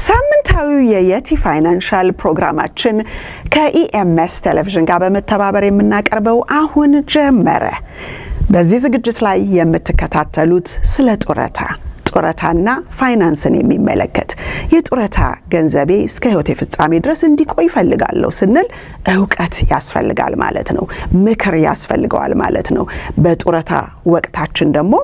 ሳምንታዊው የየቲ ፋይናንሻል ፕሮግራማችን ከኢኤምኤስ ቴሌቪዥን ጋር በመተባበር የምናቀርበው አሁን ጀመረ። በዚህ ዝግጅት ላይ የምትከታተሉት ስለ ጡረታና ፋይናንስን የሚመለከት የጡረታ ገንዘቤ እስከ ህይወቴ ፍጻሜ ድረስ እንዲቆይ ይፈልጋለሁ ስንል ዕውቀት ያስፈልጋል ማለት ነው። ምክር ያስፈልገዋል ማለት ነው። በጡረታ ወቅታችን ደግሞ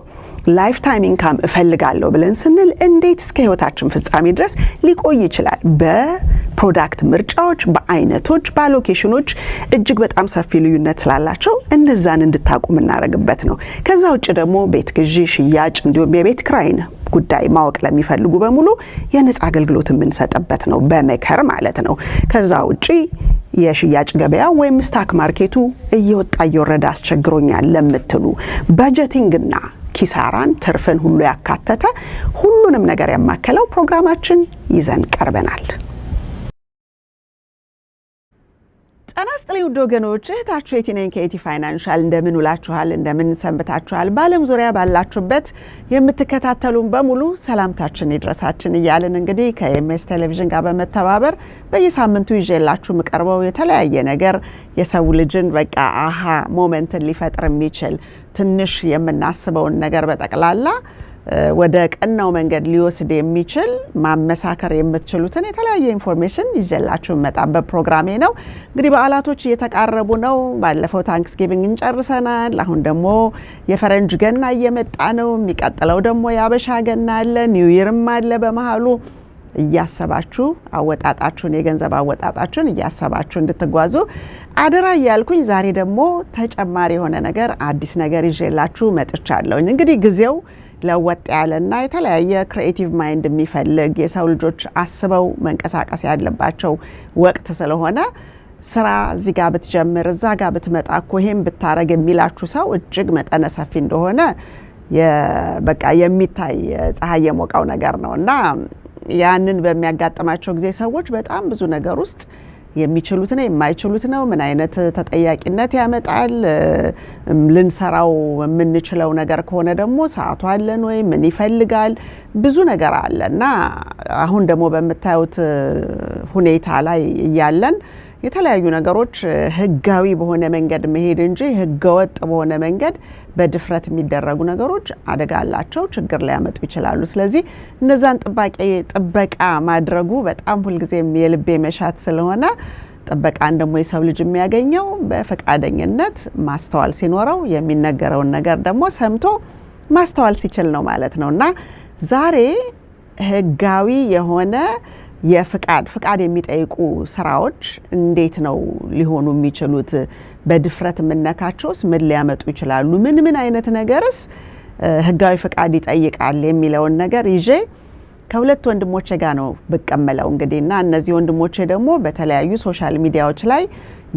ላይፍ ታይም ኢንካም እፈልጋለሁ ብለን ስንል እንዴት እስከ ህይወታችን ፍጻሜ ድረስ ሊቆይ ይችላል? በፕሮዳክት ምርጫዎች፣ በአይነቶች፣ በሎኬሽኖች እጅግ በጣም ሰፊ ልዩነት ስላላቸው እነዛን እንድታቁ እናደርግበት ነው። ከዛ ውጭ ደግሞ ቤት ግዢ፣ ሽያጭ እንዲሁም የቤት ክራይን ጉዳይ ማወቅ ለሚፈልጉ በሙሉ የነጻ አገልግሎት የምንሰጥበት ነው፣ በመከር ማለት ነው። ከዛ ውጪ የሽያጭ ገበያ ወይም ስታክ ማርኬቱ እየወጣ እየወረደ አስቸግሮኛል ለምትሉ በጀቲንግና ኪሳራን ትርፍን ሁሉ ያካተተ ሁሉንም ነገር ያማከለው ፕሮግራማችን ይዘን ቀርበናል። ጤና ይስጥልኝ ውድ ወገኖች፣ እህታችሁ የቲ ነኝ ከየቲ ፋይናንሻል። እንደምን ውላችኋል? እንደምን ሰንብታችኋል? በዓለም ዙሪያ ባላችሁበት የምትከታተሉን በሙሉ ሰላምታችን ይድረሳችን እያልን እንግዲህ ከኢኤምኤስ ቴሌቪዥን ጋር በመተባበር በየሳምንቱ ይዤላችሁ የምቀርበው የተለያየ ነገር የሰው ልጅን በቃ አሃ ሞመንትን ሊፈጥር የሚችል ትንሽ የምናስበውን ነገር በጠቅላላ ወደ ቀናው መንገድ ሊወስድ የሚችል ማመሳከር የምትችሉትን የተለያየ ኢንፎርሜሽን ይዤላችሁ መጣበት ፕሮግራሜ ነው። እንግዲህ በዓላቶች እየተቃረቡ ነው። ባለፈው ታንክስጊቪንግን ጨርሰናል። አሁን ደግሞ የፈረንጅ ገና እየመጣ ነው። የሚቀጥለው ደግሞ የአበሻ ገና አለ፣ ኒው ይርም አለ። በመሃሉ እያሰባችሁ አወጣጣችሁን የገንዘብ አወጣጣችሁን እያሰባችሁ እንድትጓዙ አደራ እያልኩኝ ዛሬ ደግሞ ተጨማሪ የሆነ ነገር አዲስ ነገር ይዤላችሁ መጥቻለሁ። እንግዲህ ጊዜው ለወጥ ያለና የተለያየ ክሪኤቲቭ ማይንድ የሚፈልግ የሰው ልጆች አስበው መንቀሳቀስ ያለባቸው ወቅት ስለሆነ ስራ እዚህ ጋር ብትጀምር እዛ ጋር ብትመጣ እኮ ይሄን ብታረግ የሚላችሁ ሰው እጅግ መጠነ ሰፊ እንደሆነ በቃ የሚታይ ፀሐይ የሞቀው ነገር ነውና ያንን በሚያጋጥማቸው ጊዜ ሰዎች በጣም ብዙ ነገር ውስጥ የሚችሉት ነው የማይችሉት ነው፣ ምን አይነት ተጠያቂነት ያመጣል፣ ልንሰራው የምንችለው ነገር ከሆነ ደግሞ ሰዓቱ አለን ወይ፣ ምን ይፈልጋል፣ ብዙ ነገር አለና አሁን ደግሞ በመታዩት ሁኔታ ላይ እያለን የተለያዩ ነገሮች ህጋዊ በሆነ መንገድ መሄድ እንጂ ህገወጥ በሆነ መንገድ በድፍረት የሚደረጉ ነገሮች አደጋ አላቸው፣ ችግር ሊያመጡ ይችላሉ። ስለዚህ እነዛን ጥበቃ ማድረጉ በጣም ሁልጊዜም የልቤ መሻት ስለሆነ ጥበቃን ደግሞ የሰው ልጅ የሚያገኘው በፈቃደኝነት ማስተዋል ሲኖረው የሚነገረውን ነገር ደግሞ ሰምቶ ማስተዋል ሲችል ነው ማለት ነውና ዛሬ ህጋዊ የሆነ ፍቃድ የሚጠይቁ ስራዎች እንዴት ነው ሊሆኑ የሚችሉት? በድፍረት የምነካቸውስ ምን ሊያመጡ ይችላሉ? ምን አይነት ነገርስ ህጋዊ ፍቃድ ይጠይቃል የሚለውን ነገር ይዤ ከሁለት ወንድሞቼ ጋር ነው ብቀመለው እንግዲህና እነዚህ ወንድሞቼ ደግሞ በተለያዩ ሶሻል ሚዲያዎች ላይ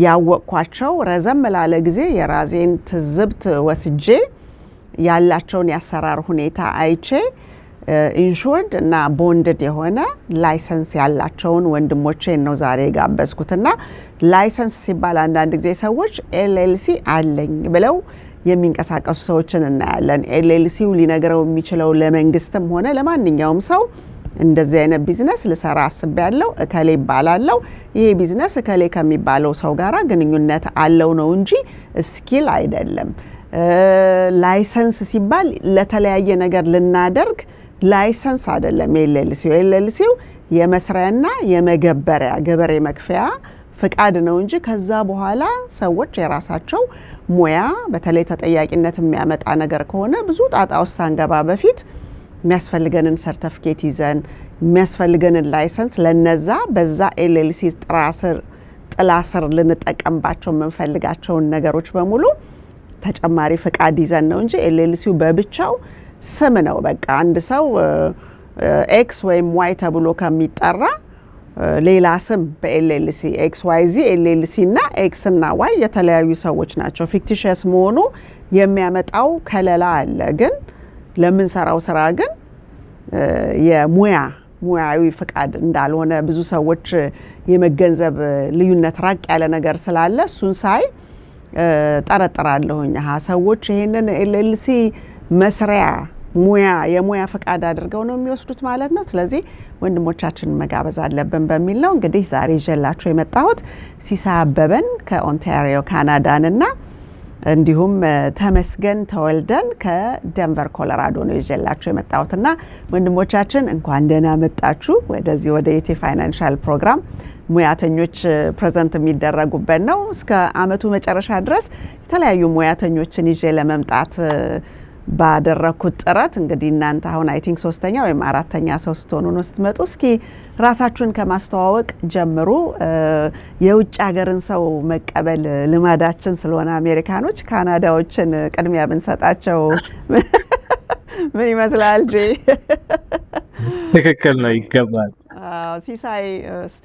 ያወቅኳቸው ረዘም ላለ ጊዜ የራሴን ትዝብት ወስጄ ያላቸውን ያሰራር ሁኔታ አይቼ ኢንሹርድ እና ቦንድድ የሆነ ላይሰንስ ያላቸውን ወንድሞቼን ነው ዛሬ ጋበዝኩትና ላይሰንስ ሲባል አንዳንድ ጊዜ ሰዎች ኤልኤልሲ አለኝ ብለው የሚንቀሳቀሱ ሰዎችን እናያለን። ኤልኤልሲው ሊነግረው የሚችለው ለመንግስትም ሆነ ለማንኛውም ሰው እንደዚህ አይነት ቢዝነስ ልሰራ አስቤያለሁ፣ እከሌ ይባላለው፣ ይሄ ቢዝነስ እከሌ ከሚባለው ሰው ጋራ ግንኙነት አለው ነው እንጂ ስኪል አይደለም። ላይሰንስ ሲባል ለተለያየ ነገር ልናደርግ ላይሰንስ አይደለም። ኤልኤልሲው የመስሪያና የመገበሪያ ገበሬ መክፈያ ፍቃድ ነው እንጂ ከዛ በኋላ ሰዎች የራሳቸው ሙያ በተለይ ተጠያቂነት የሚያመጣ ነገር ከሆነ ብዙ ጣጣ ውስጥ ሳንገባ በፊት የሚያስፈልገንን ሰርቲፊኬት ይዘን የሚያስፈልገንን ላይሰንስ ለነዛ በዛ ኤልኤልሲ ጥላ ስር ልንጠቀምባቸው የምንፈልጋቸውን ነገሮች በሙሉ ተጨማሪ ፍቃድ ይዘን ነው እንጂ ኤልኤልሲው በብቻው ስም ነው። በቃ አንድ ሰው ኤክስ ወይም ዋይ ተብሎ ከሚጠራ ሌላ ስም በኤልኤልሲ ኤክስ ዋይ ዚ ኤልኤልሲ እና ኤክስ እና ዋይ የተለያዩ ሰዎች ናቸው። ፊክቲሽስ መሆኑ የሚያመጣው ከለላ አለ። ግን ለምንሰራው ስራ ግን ሙያዊ ፍቃድ እንዳልሆነ ብዙ ሰዎች የመገንዘብ ልዩነት ራቅ ያለ ነገር ስላለ እሱን ሳይ ጠረጥራለሁኝ። ሰዎች ይሄንን ኤልኤልሲ መስሪያ የሙያ ፈቃድ አድርገው ነው የሚወስዱት ማለት ነው። ስለዚህ ወንድሞቻችን መጋበዝ አለብን በሚል ነው እንግዲህ ዛሬ ይዤላችሁ የመጣሁት ሲሳይ አበበን ከኦንታሪዮ ካናዳንና እንዲሁም ተመስገን ተወልደን ከደንቨር ኮሎራዶ ነው ይዤላችሁ የመጣሁትና ወንድሞቻችን እንኳን ደህና መጣችሁ ወደዚህ ወደ ኢቲ ፋይናንሻል ፕሮግራም ሙያተኞች ፕሬዘንት የሚደረጉበት ነው። እስከ አመቱ መጨረሻ ድረስ የተለያዩ ሙያተኞችን ይዤ ለመምጣት ባደረኩት ጥረት እንግዲህ እናንተ አሁን አይ ቲንክ ሶስተኛ ወይም አራተኛ ሰው ስትሆኑ ነው ስትመጡ። እስኪ ራሳችሁን ከማስተዋወቅ ጀምሩ። የውጭ ሀገርን ሰው መቀበል ልማዳችን ስለሆነ አሜሪካኖች ካናዳዎችን ቅድሚያ ብንሰጣቸው ምን ይመስላል? ጄ ትክክል ነው፣ ይገባል። ሲሳይ እስቲ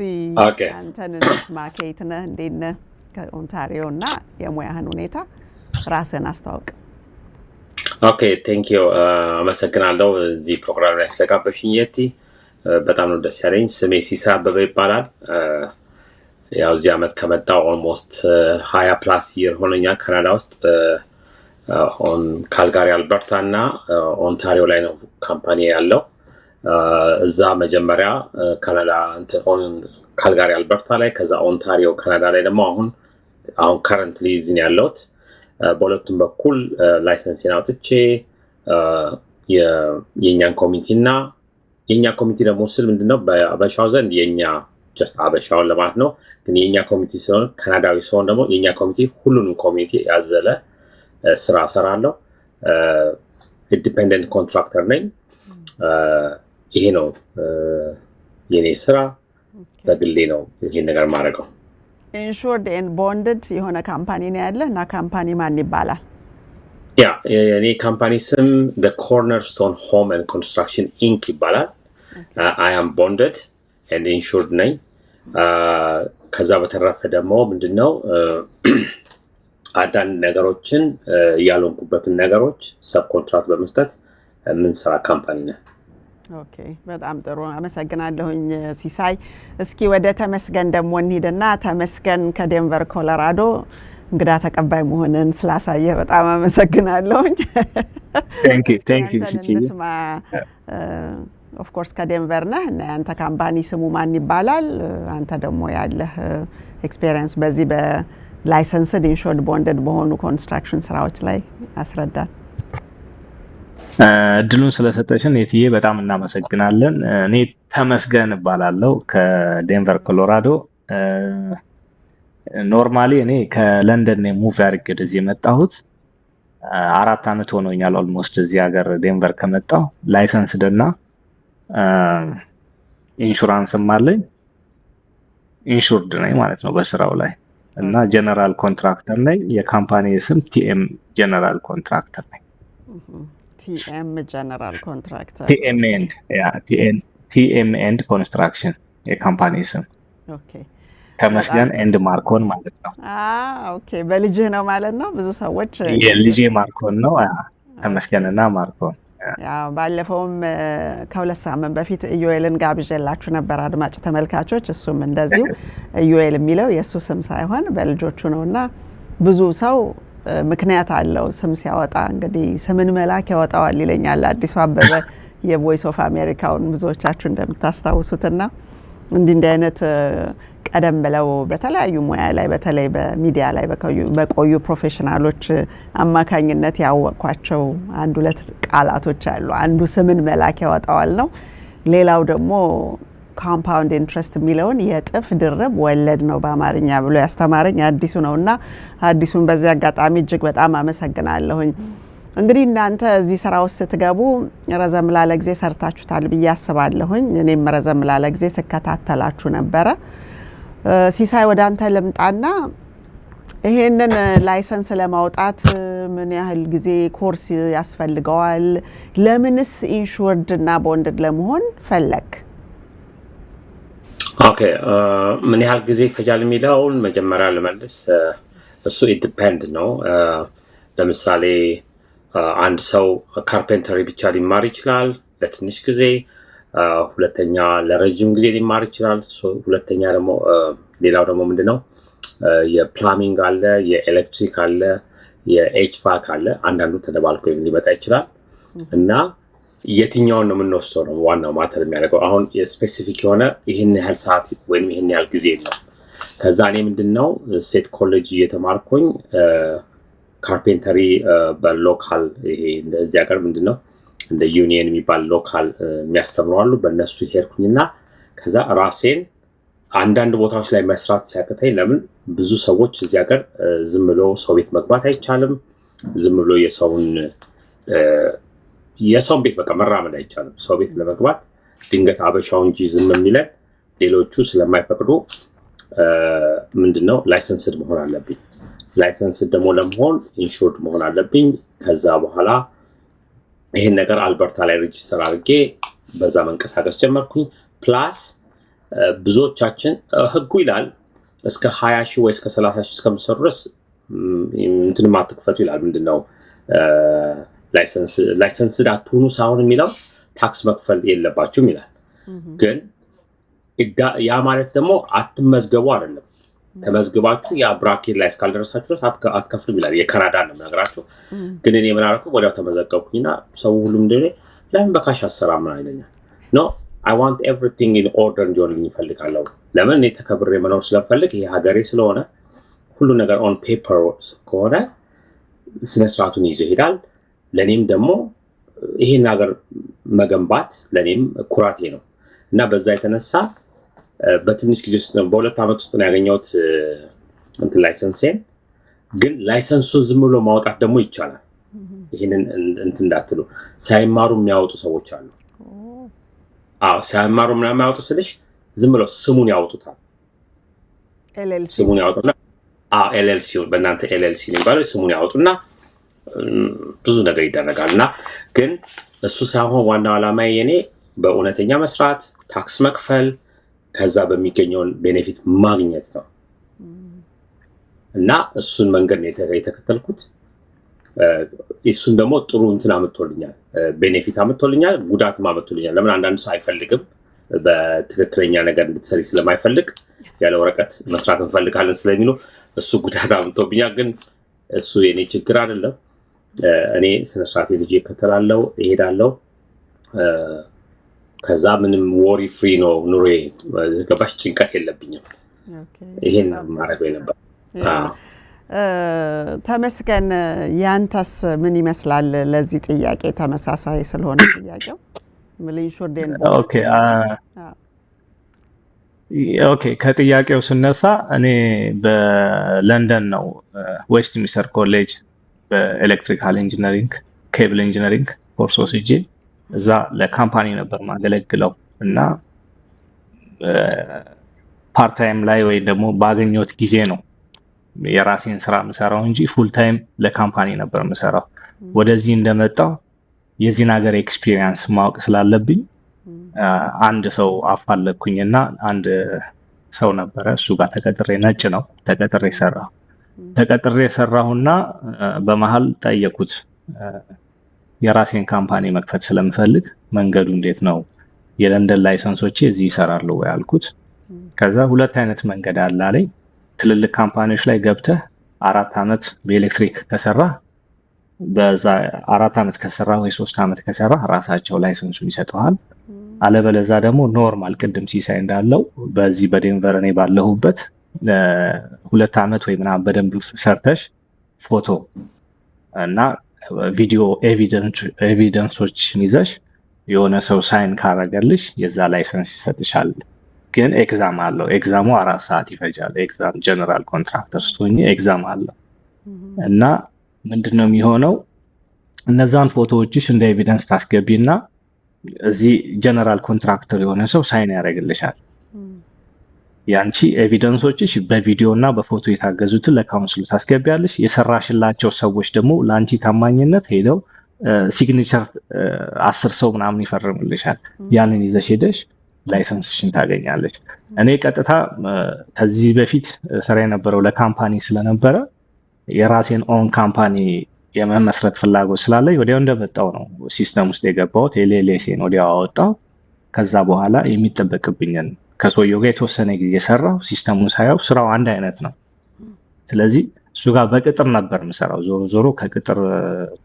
አንተን እንስማ። ከየት ነህ? እንዴት ነህ? ከኦንታሪዮ እና የሙያህን ሁኔታ ራስህን አስተዋውቅ። ኦኬ ቴንክ ዩ አመሰግናለሁ እዚህ ፕሮግራም ላይ ስለጋበዝሽኝ የቲ በጣም ነው ደስ ያለኝ። ስሜ ሲሳይ አበበ ይባላል። ያው እዚህ አመት ከመጣው ኦልሞስት 20 ፕላስ ይር ሆነኛል ካናዳ ውስጥ ኦን ካልጋሪ አልበርታ እና ኦንታሪዮ ላይ ነው ካምፓኒ ያለው። እዛ መጀመሪያ ካናዳ ኦን ካልጋሪ አልበርታ ላይ ከዛ ኦንታሪዮ ካናዳ ላይ ደግሞ አሁን ከረንትሊ እዚህ ነው ያለሁት። በሁለቱም በኩል ላይሰንስን አውጥቼ የኛን ኮሚኒቲ እና የኛ ኮሚኒቲ ደግሞ ስል ምንድነው በአበሻው ዘንድ የኛ ጀስት አበሻውን ለማለት ነው። ግን የኛ ኮሚኒቲ ሲሆን ካናዳዊ ሲሆን ደግሞ የኛ ኮሚኒቲ ሁሉንም ኮሚኒቲ ያዘለ ስራ ሰራለሁ። ኢንዲፔንደንት ኮንትራክተር ነኝ። ይሄ ነው የኔ ስራ። በግሌ ነው ይሄን ነገር ማድረገው። ኢንሹርድ ኤንድ ቦንድድ የሆነ ካምፓኒ ነው ያለ እና ካምፓኒ ማን ይባላል? ያ የኔ ካምፓኒ ስም The Cornerstone Home and Construction Inc ይባላል። I am bonded and insured ነኝ። ከዛ በተረፈ ደግሞ ምንድነው አንዳንድ ነገሮችን ያልሆንኩበትን ነገሮች ሰብ ኮንትራክት በመስጠት የምንሰራ ካምፓኒ ነው። ኦኬ በጣም ጥሩ አመሰግናለሁኝ ሲሳይ። እስኪ ወደ ተመስገን ደግሞ እንሂድና ተመስገን ከዴንቨር ኮሎራዶ እንግዳ ተቀባይ መሆንን ስላሳየ በጣም አመሰግናለሁኝ። ቴንክ ዩ ሲሳይ። ኦፍ ኮርስ ከዴንቨር ነህ እና አንተ ካምፓኒ ስሙ ማን ይባላል? አንተ ደግሞ ያለህ ኤክስፒሪየንስ በዚህ በላይሰንስድ ኢንሹርድ ቦንድድ በሆኑ ኮንስትራክሽን ስራዎች ላይ አስረዳን። እድሉን ስለሰጠሽን የትዬ በጣም እናመሰግናለን። እኔ ተመስገን እባላለሁ ከዴንቨር ኮሎራዶ። ኖርማሊ እኔ ከለንደን ነው ሙቭ አድርጌ ወደዚህ የመጣሁት። 4 አመት ሆኖኛል ኦልሞስት እዚህ ሀገር ዴንቨር ከመጣሁ። ላይሰንስድ እና ኢንሹራንስም አለኝ። ኢንሹርድ ነኝ ማለት ነው በስራው ላይ እና ጀነራል ኮንትራክተር ነኝ። የካምፓኒ ስም ቲኤም ጀነራል ኮንትራክተር ነኝ። TM General Contractor. TM and Construction የካምፓኒ ስም። ኦኬ ተመስገን ኤንድ ማርኮን ማለት ነው። ኦኬ በልጅህ ነው ማለት ነው። ብዙ ሰዎች የልጄ ማርኮን ነው። ተመስገንና ማርኮን። ያው ባለፈውም ከሁለት ሳምንት በፊት ኢዩኤልን ጋብዤላችሁ ነበር አድማጭ ተመልካቾች። እሱም እንደዚሁ ኢዩኤል የሚለው የሱ ስም ሳይሆን በልጆቹ ነውና ብዙ ሰው ምክንያት አለው ስም ሲያወጣ። እንግዲህ ስምን መላክ ያወጣዋል ይለኛል አዲሱ አበበ የቮይስ ኦፍ አሜሪካውን ብዙዎቻችሁ እንደምታስታውሱትና እንዲህ አይነት ቀደም ብለው በተለያዩ ሙያ ላይ በተለይ በሚዲያ ላይ በቆዩ ፕሮፌሽናሎች አማካኝነት ያወቅኳቸው አንድ ሁለት ቃላቶች አሉ። አንዱ ስምን መላክ ያወጣዋል ነው። ሌላው ደግሞ ኮምፓውንድ ኢንትረስት የሚለውን የጥፍ ድርብ ወለድ ነው በአማርኛ ብሎ ያስተማረኝ አዲሱ ነውና አዲሱን በዚህ አጋጣሚ እጅግ በጣም አመሰግናለሁኝ። እንግዲህ እናንተ እዚህ ስራ ውስጥ ስትገቡ ረዘም ላለ ጊዜ ሰርታችሁታል ብዬ አስባለሁኝ። እኔም ረዘም ላለ ጊዜ ስከታተላችሁ ነበረ። ሲሳይ ወደ አንተ ልምጣና ይሄንን ላይሰንስ ለማውጣት ምን ያህል ጊዜ ኮርስ ያስፈልገዋል? ለምንስ ኢንሹርድ እና ቦንድድ ለመሆን ፈለክ? ኦኬ ምን ያህል ጊዜ ይፈጃል የሚለውን መጀመሪያ ልመልስ። እሱ ዲፔንድ ነው። ለምሳሌ አንድ ሰው ካርፔንተሪ ብቻ ሊማር ይችላል ለትንሽ ጊዜ። ሁለተኛ ለረጅም ጊዜ ሊማር ይችላል። ሁለተኛ ደግሞ ሌላው ደግሞ ምንድነው የፕላሚንግ አለ፣ የኤሌክትሪክ አለ፣ የኤችቫክ አለ። አንዳንዱ ተደባልቆ ሊመጣ ይችላል። እና የትኛውን ነው የምንወስደው ነው ዋናው ማተር የሚያደርገው። አሁን የስፔሲፊክ የሆነ ይህን ያህል ሰዓት ወይም ይህን ያህል ጊዜ ነው። ከዛ እኔ ምንድነው ሴት ኮሌጅ እየተማርኩኝ ካርፔንተሪ በሎካል ይሄ እንደዚህ ሀገር ምንድነው እንደ ዩኒየን የሚባል ሎካል የሚያስተምሩ አሉ። በእነሱ ሄድኩኝና ከዛ ራሴን አንዳንድ ቦታዎች ላይ መስራት ሲያቅተኝ፣ ለምን ብዙ ሰዎች እዚህ ሀገር ዝም ብሎ ሰው ቤት መግባት አይቻልም፣ ዝም ብሎ የሰውን ቤት በቃ መራመድ አይቻልም። ሰው ቤት ለመግባት ድንገት አበሻው እንጂ ዝም የሚለን ሌሎቹ ስለማይፈቅዱ ምንድነው ላይሰንስድ መሆን አለብኝ። ላይሰንስድ ደግሞ ለመሆን ኢንሹርድ መሆን አለብኝ። ከዛ በኋላ ይሄን ነገር አልበርታ ላይ ሬጂስተር አድርጌ በዛ መንቀሳቀስ ጀመርኩኝ። ፕላስ ብዙዎቻችን ህጉ ይላል እስከ 20 ሺህ ወይ እስከ 30 ሺህ እስከምትሰሩ ድረስ እንትን ማትከፈቱ ይላል። ምንድነው ላይሰንስ አትሁኑ ሳይሆን የሚለው ታክስ መክፈል የለባችሁም ይላል። ግን ያ ማለት ደግሞ አትመዝገቡ አይደለም። ተመዝግባችሁ ያ ብራኬት ላይ እስካልደረሳችሁ ድረስ አትከፍሉም ይላል። የካናዳ ነው የምነግራችሁ። ግን እኔ ምን አደረኩ? ወዲያው ተመዘገብኩኝና ሰው ሁሉም እንደኔ ለምን በካሽ አሰራም ነው ይለኛል። ኖ I want everything in order እንዲሆንልኝ እፈልጋለሁ። ለምን እኔ ተከብሬ መኖር ስለፈልግ፣ ይሄ ሀገሬ ስለሆነ ሁሉ ነገር ኦን ፔፐር ከሆነ ስነ ስርዓቱን ይዞ ይሄዳል። ለኔም ደግሞ ይሄን ሀገር መገንባት ለኔም ኩራቴ ነው እና በዛ የተነሳ በትንሽ ጊዜ ውስጥ በ2 ዓመት ውስጥ ነው ያገኘሁት እንትን ላይሰንሴን። ግን ላይሰንሱን ዝም ብሎ ማውጣት ደግሞ ይቻላል። ይሄንን እንትን እንዳትሉ፣ ሳይማሩ የሚያወጡ ሰዎች አሉ። ሳይማሩ ምናምን የሚያወጡ ስልሽ ዝም ብሎ ስሙን ያወጡታል። ስሙን ያወጡና ኤልኤልሲ በእናንተ ኤልኤልሲ ነው የሚባለው። ስሙን ያወጡና ብዙ ነገር ይደረጋል። እና ግን እሱ ሳይሆን ዋናው ዓላማዬ የኔ በእውነተኛ መስራት፣ ታክስ መክፈል፣ ከዛ በሚገኘውን ቤኔፊት ማግኘት ነው። እና እሱን መንገድ ነው የተከተልኩት። እሱን ደግሞ ጥሩ እንትን አመጥቶልኛል፣ ቤኔፊት አመጥቶልኛል፣ ጉዳትም አመጥቶልኛል። ለምን አንዳንድ ሰው አይፈልግም፣ በትክክለኛ ነገር እንድትሰሪ ስለማይፈልግ ያለ ወረቀት መስራት እንፈልጋለን ስለሚሉ እሱ ጉዳት አመጥቶብኛል። ግን እሱ የኔ ችግር አይደለም። እኔ ስነ ስርዓት ልጅ እከተላለሁ፣ እሄዳለሁ። ከዛ ምንም ወሪ ፍሪ ነው ኑሬ፣ ገባሽ? ጭንቀት የለብኝም። ይሄን ማድረግ ነበር። ተመስገን። ያንተስ ምን ይመስላል? ለዚህ ጥያቄ ተመሳሳይ ስለሆነ ጥያቄው ምልንሹርዴን ኦኬ ከጥያቄው ስነሳ እኔ በለንደን ነው ዌስት ሚኒስተር ኮሌጅ በኤሌክትሪካል ኢንጂነሪንግ ኬብል ኢንጂነሪንግ ኮርስ ወስጄ እዛ ለካምፓኒ ነበር ማገለግለው እና ፓርት ታይም ላይ ወይ ደግሞ ባገኘሁት ጊዜ ነው የራሴን ስራ ምሰራው እንጂ ፉል ታይም ለካምፓኒ ነበር ምሰራው። ወደዚህ እንደመጣው የዚህን ሀገር ኤክስፒሪየንስ ማወቅ ስላለብኝ አንድ ሰው አፋለኩኝና አንድ ሰው ነበረ፣ እሱ ጋር ተቀጥሬ ነጭ ነው ተቀጥሬ ሰራሁና በመሃል ጠየቁት የራሴን ካምፓኒ መክፈት ስለምፈልግ መንገዱ እንዴት ነው? የለንደን ላይሰንሶቼ እዚህ ይሰራሉ ወይ አልኩት። ከዛ 2 አይነት መንገድ አለ አለኝ። ትልልቅ ካምፓኒዎች ላይ ገብተህ 4 ዓመት በኤሌክትሪክ ከሰራ በዛ 4 ዓመት ከሰራ ወይ 3 ዓመት ከሰራ ራሳቸው ላይሰንሱን ይሰጡሃል። አለበለዛ ደግሞ ኖርማል ቅድም ሲሳይ እንዳለው በዚህ በዴንቨር እኔ ባለሁበት 2 ዓመት ወይ ምናምን በደንብ ሰርተሽ ፎቶ እና ቪዲዮ ኤቪደንሶችን ይዘሽ የሆነ ሰው ሳይን ካረገልሽ የዛ ላይሰንስ ይሰጥሻል። ግን ኤግዛም አለው። ኤግዛሙ 4 ሰዓት ይፈጃል። ኤግዛም ጀነራል ኮንትራክተር ስትሆኚ ኤግዛም አለው እና ምንድነው የሚሆነው? እነዛን ፎቶዎችሽ እንደ ኤቪደንስ ታስገቢና እዚህ ጀነራል ኮንትራክተር የሆነ ሰው ሳይን ያደርግልሻል። ያንቺ ኤቪደንሶችሽ በቪዲዮና በፎቶ የታገዙትን ለካውንስሉ ታስገቢያለሽ። የሰራሽላቸው ሰዎች ደግሞ ለአንቺ ታማኝነት ሄደው ሲግኒቸር 10 ሰው ምናምን ይፈርምልሻል። ያንን ይዘሽ ሄደሽ ላይሰንስሽን ታገኛለሽ። እኔ ቀጥታ ከዚህ በፊት ስራ የነበረው ለካምፓኒ ስለነበረ የራሴን ኦን ካምፓኒ የመመስረት ፍላጎት ስላለኝ ወዲያው እንደመጣው ነው ሲስተም ውስጥ የገባሁት። ኤልኤልሲን ወዲያው አወጣው። ከዛ በኋላ የሚጠበቅብኝን ከሰውየው ጋር የተወሰነ ጊዜ ሰራው። ሲስተሙን ሳያው ስራው አንድ አይነት ነው። ስለዚህ እሱ ጋር በቅጥር ነበር የምሰራው። ዞሮ ከቅጥር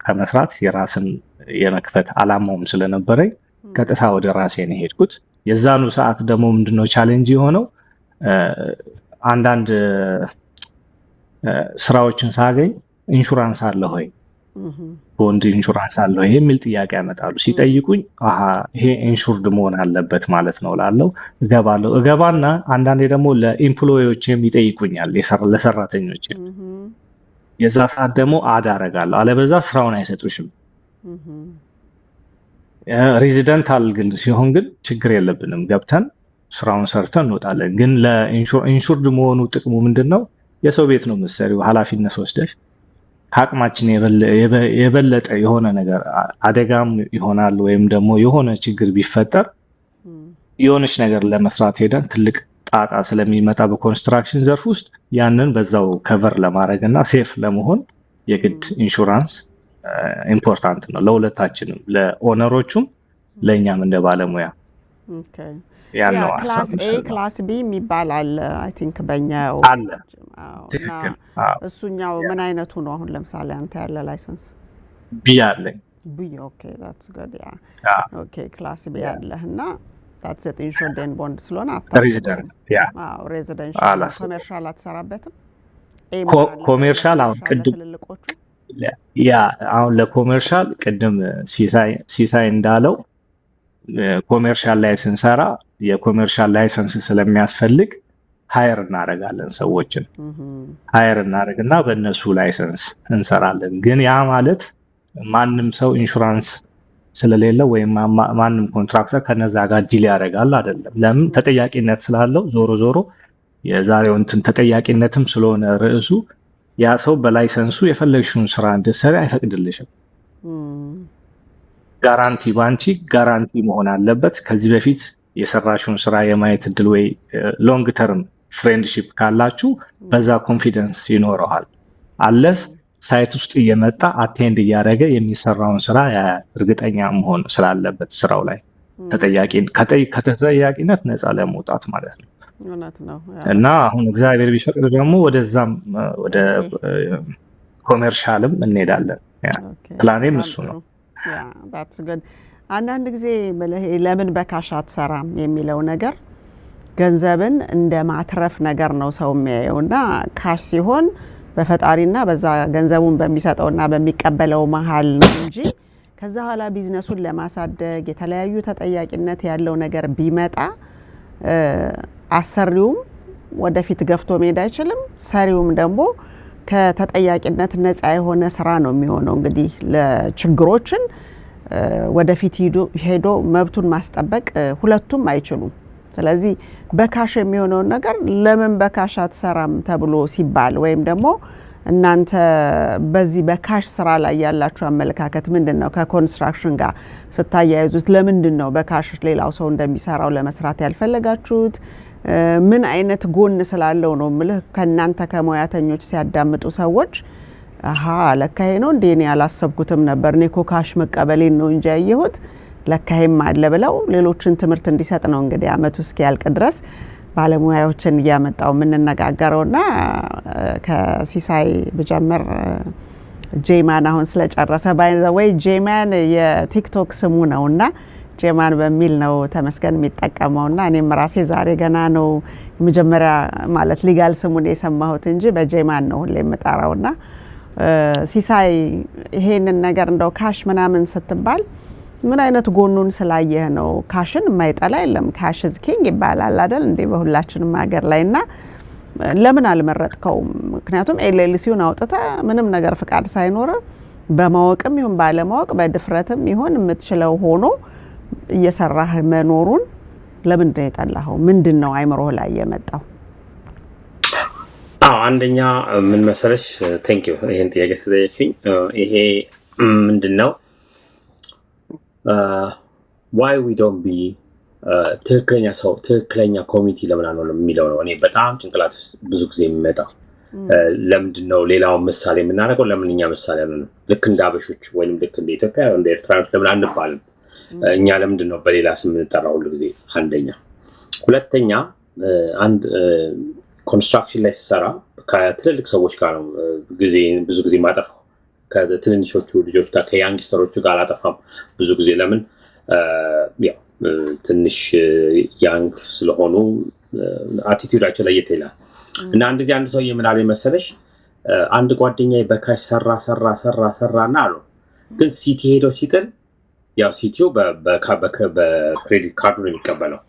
ከመስራት የራስን የመክፈት አላማውም ስለነበረኝ ቀጥታ ወደ ራሴ ነው ሄድኩት። የዛኑ ሰዓት ደግሞ ምንድነው ቻሌንጅ የሆነው አንዳንድ ስራዎችን ሳገኝ ኢንሹራንስ አለ ሆይ ቦንድ ኢንሹራንስ አለ ሆይ የሚል ጥያቄ ያመጣሉ። ሲጠይቁኝ ይሄ ኢንሹርድ መሆን አለበት ማለት ነው ላለው እገባና አንዳንዴ ደግሞ ለኤምፕሎይዎች ይጠይቁኛል ለሰራተኞች የዛ ሰዓት ደግሞ አዳረጋለሁ። አለበዛ ስራውን አይሰጡሽም። ሬዚደንታል ግን ሲሆን ግን ችግር የለብንም ገብተን ስራውን ሰርተን እንወጣለን። ግን ለኢንሹርድ መሆኑ ጥቅሙ ምንድነው? የሰው ቤት ነው የምትሰሪው፣ ኃላፊነት ወስደሽ ከአቅማችን የበለጠ የሆነ ነገር አደጋም ይሆናል ወይም ደግሞ የሆነ ችግር ቢፈጠር የሆነች ነገር ለመስራት ሄደን ትልቅ ጣጣ ስለሚመጣ በኮንስትራክሽን ዘርፍ ውስጥ ያንን በዛው ከቨር ለማድረግና ሴፍ ለመሆን የግድ ኢንሹራንስ ኢምፖርታንት ነው ለሁለታችንም፣ ለኦነሮቹም ለእኛም እንደ ባለሙያ። ኦኬ ክላስ ኤ ክላስ ቢ የሚባል አለ አይ ቲንክ በእኛው አለ። ትክክል። እሱኛው ምን አይነቱ ነው? አሁን ለምሳሌ አንተ ያለ ላይሰንስ ቢ አለኝ። ቢ ኦኬ that's good ኦኬ ክላስ ቢ አለህና that's it insured and bond ስለሆነ ሬዚደንት ሬዚደንሻል ኮሜርሻል አትሰራበትም? ኮሜርሻል አሁን ቅድም አሁን ለኮሜርሻል ቅድም ሲሳይ እንዳለው ኮሜርሻል ላይ ስንሰራ የኮሜርሻል ላይሰንስ ስለሚያስፈልግ ሃየር እናደርጋለን። ሰዎችን ሃየር እናደርግና በእነሱ ላይሰንስ እንሰራለን። ግን ያ ማለት ማንም ሰው ኢንሹራንስ ስለሌለ ወይም ማንም ኮንትራክተር ከነዛ ጋር ዲል ያደርጋል አይደለም። ለምን? ተጠያቂነት ስላለው። ዞሮ የዛሬው እንትን ተጠያቂነትም ስለሆነ ርዕሱ ያ ሰው በላይሰንሱ የፈለግሽውን ስራ እንድትሰሪ አይፈቅድልሽም። ጋራንቲ ባንቺ ጋራንቲ መሆን አለበት። ከዚህ በፊት የሰራሽውን ስራ የማየት እድል ወይ ሎንግ ተርም ፍሬንድሺፕ ካላችሁ በዛ ኮንፊደንስ ይኖረዋል። አለስ ሳይት ውስጥ እየመጣ አቴንድ እያደረገ የሚሰራውን ስራ እርግጠኛ መሆን ስላለበት ስራው ላይ ከተጠያቂነት ነፃ ለመውጣት ማለት ነው። እና አሁን እግዚአብሔር ቢፈቅድ ደግሞ ወደዛም ወደ ኮሜርሻልም እንሄዳለን። ፕላኔም እሱ ነው። that's good አንዳንድ ጊዜ ለምን በካሽ አትሰራም የሚለው ነገር ገንዘብን እንደ ማትረፍ ነገር ነው ሰው የሚያየውና ካሽ ሲሆን በፈጣሪና በዛ ገንዘቡን በሚሰጠውና በሚቀበለው መሃል ነው እንጂ ከዛ ኋላ ቢዝነሱን ለማሳደግ የተለያዩ ተጠያቂነት ያለው ነገር ቢመጣ አሰሪውም ወደፊት ገፍቶ መሄድ አይችልም። ሰሪውም ደግሞ ከተጠያቂነት ነፃ የሆነ ስራ ነው የሚሆነው። እንግዲህ ለችግሮችን ወደፊት ሄዶ መብቱን ማስጠበቅ ሁለቱም አይችሉም። ስለዚህ በካሽ የሚሆነው ነገር ለምን በካሽ አትሰራም ተብሎ ሲባል ወይም ደግሞ እናንተ በዚህ በካሽ ስራ ላይ ያላችሁ አመለካከት ምንድነው? ከኮንስትራክሽን ጋር ስታያይዙት ለምንድን ነው በካሽ ሌላው ሰው እንደሚሰራው ለመስራት ያልፈለጋችሁት? ምን አይነት ጎን ስላለው ነው? ምልህ ከናንተ ከሙያተኞች ሲያዳምጡ ሰዎች ለካሄ ነው እንዴ እኔ ያላሰብኩትም ነበር እኔ ኮካሽ መቀበሌን ነው እንጂ ያየሁት ለካሄም አለ ብለው ሌሎችን ትምህርት እንዲሰጥ ነው እንግዲህ አመቱ እስኪያልቅ ድረስ ባለሙያዎችን እያመጣው የምንነጋገረውና ከሲሳይ በጀመር ጄማን አሁን ስለጨረሰ ባይዘወይ ጄማን የቲክቶክ ስሙ ነውና ጄማን በሚል ነው ተመስገን የሚጠቀመውና እኔም ራሴ ዛሬ ገና ነው መጀመሪያ ማለት ሊጋል ስሙን የሰማሁት እንጂ በጄማን ነው ሁሌ የምጠራውና ሲሳይ ይሄንን ነገር እንደው ካሽ ምናምን ስትባል ምን አይነት ጎኑን ስላየህ ነው? ካሽን የማይጠላ የለም ካሽ ኢዝ ኪንግ ይባላል አይደል እንዴ በሁላችንም ሀገር ላይና ለምን አልመረጥከውም? ምክንያቱም ኤልኤልሲውን አውጥታ ምንም ነገር ፍቃድ ሳይኖር በማወቅም ይሁን ባለማወቅ በድፍረትም ይሁን የምትችለው ሆኖ እየሰራህ መኖሩን ለምን ነው የጠላኸው? ምንድነው አይምሮህ ላይ የመጣው? አንደኛ ምን መሰለሽ ቴንክ ዩ ይሄን ጥያቄ ስለጠየቅሽኝ። ይሄ ምንድነው why we don't be ትክክለኛ ሰው ትክክለኛ ኮሚኒቲ ለምን አንሆንም የሚለው ነው። እኔ በጣም ጭንቅላት ውስጥ ብዙ ጊዜ የሚመጣ ለምንድነው ሌላውን ምሳሌ የምናደርገው? ለምን እኛ ምሳሌ አንሆንም? ልክ እንደ አበሾች ወይንም ልክ እንደ ኢትዮጵያ እንደ ኤርትራኖች ለምን አንባልም? እኛ ለምንድነው በሌላ ስም የምንጠራው ሁሉ ጊዜ? አንደኛ። ሁለተኛ አንድ ኮንስትራክሽን ላይ ሲሰራ ከትልልቅ ሰዎች ጋር ነው ብዙ ጊዜ ማጠፋው ከትንንሾቹ ልጆች ጋር ከያንግስተሮቹ ጋር አላጠፋም ብዙ ጊዜ ለምን ያው ትንሽ ያንግ ስለሆኑ አቲቲዩዳቸው ላይ ይተላል እና አንድ ሰው የምናለ መሰለሽ አንድ ጓደኛዬ በካሽ ሰራና አሉ ግን ሲቲ ሄዶ ሲጥል ያው ሲቲው በክሬዲት ካርዱ ነው የሚቀበለው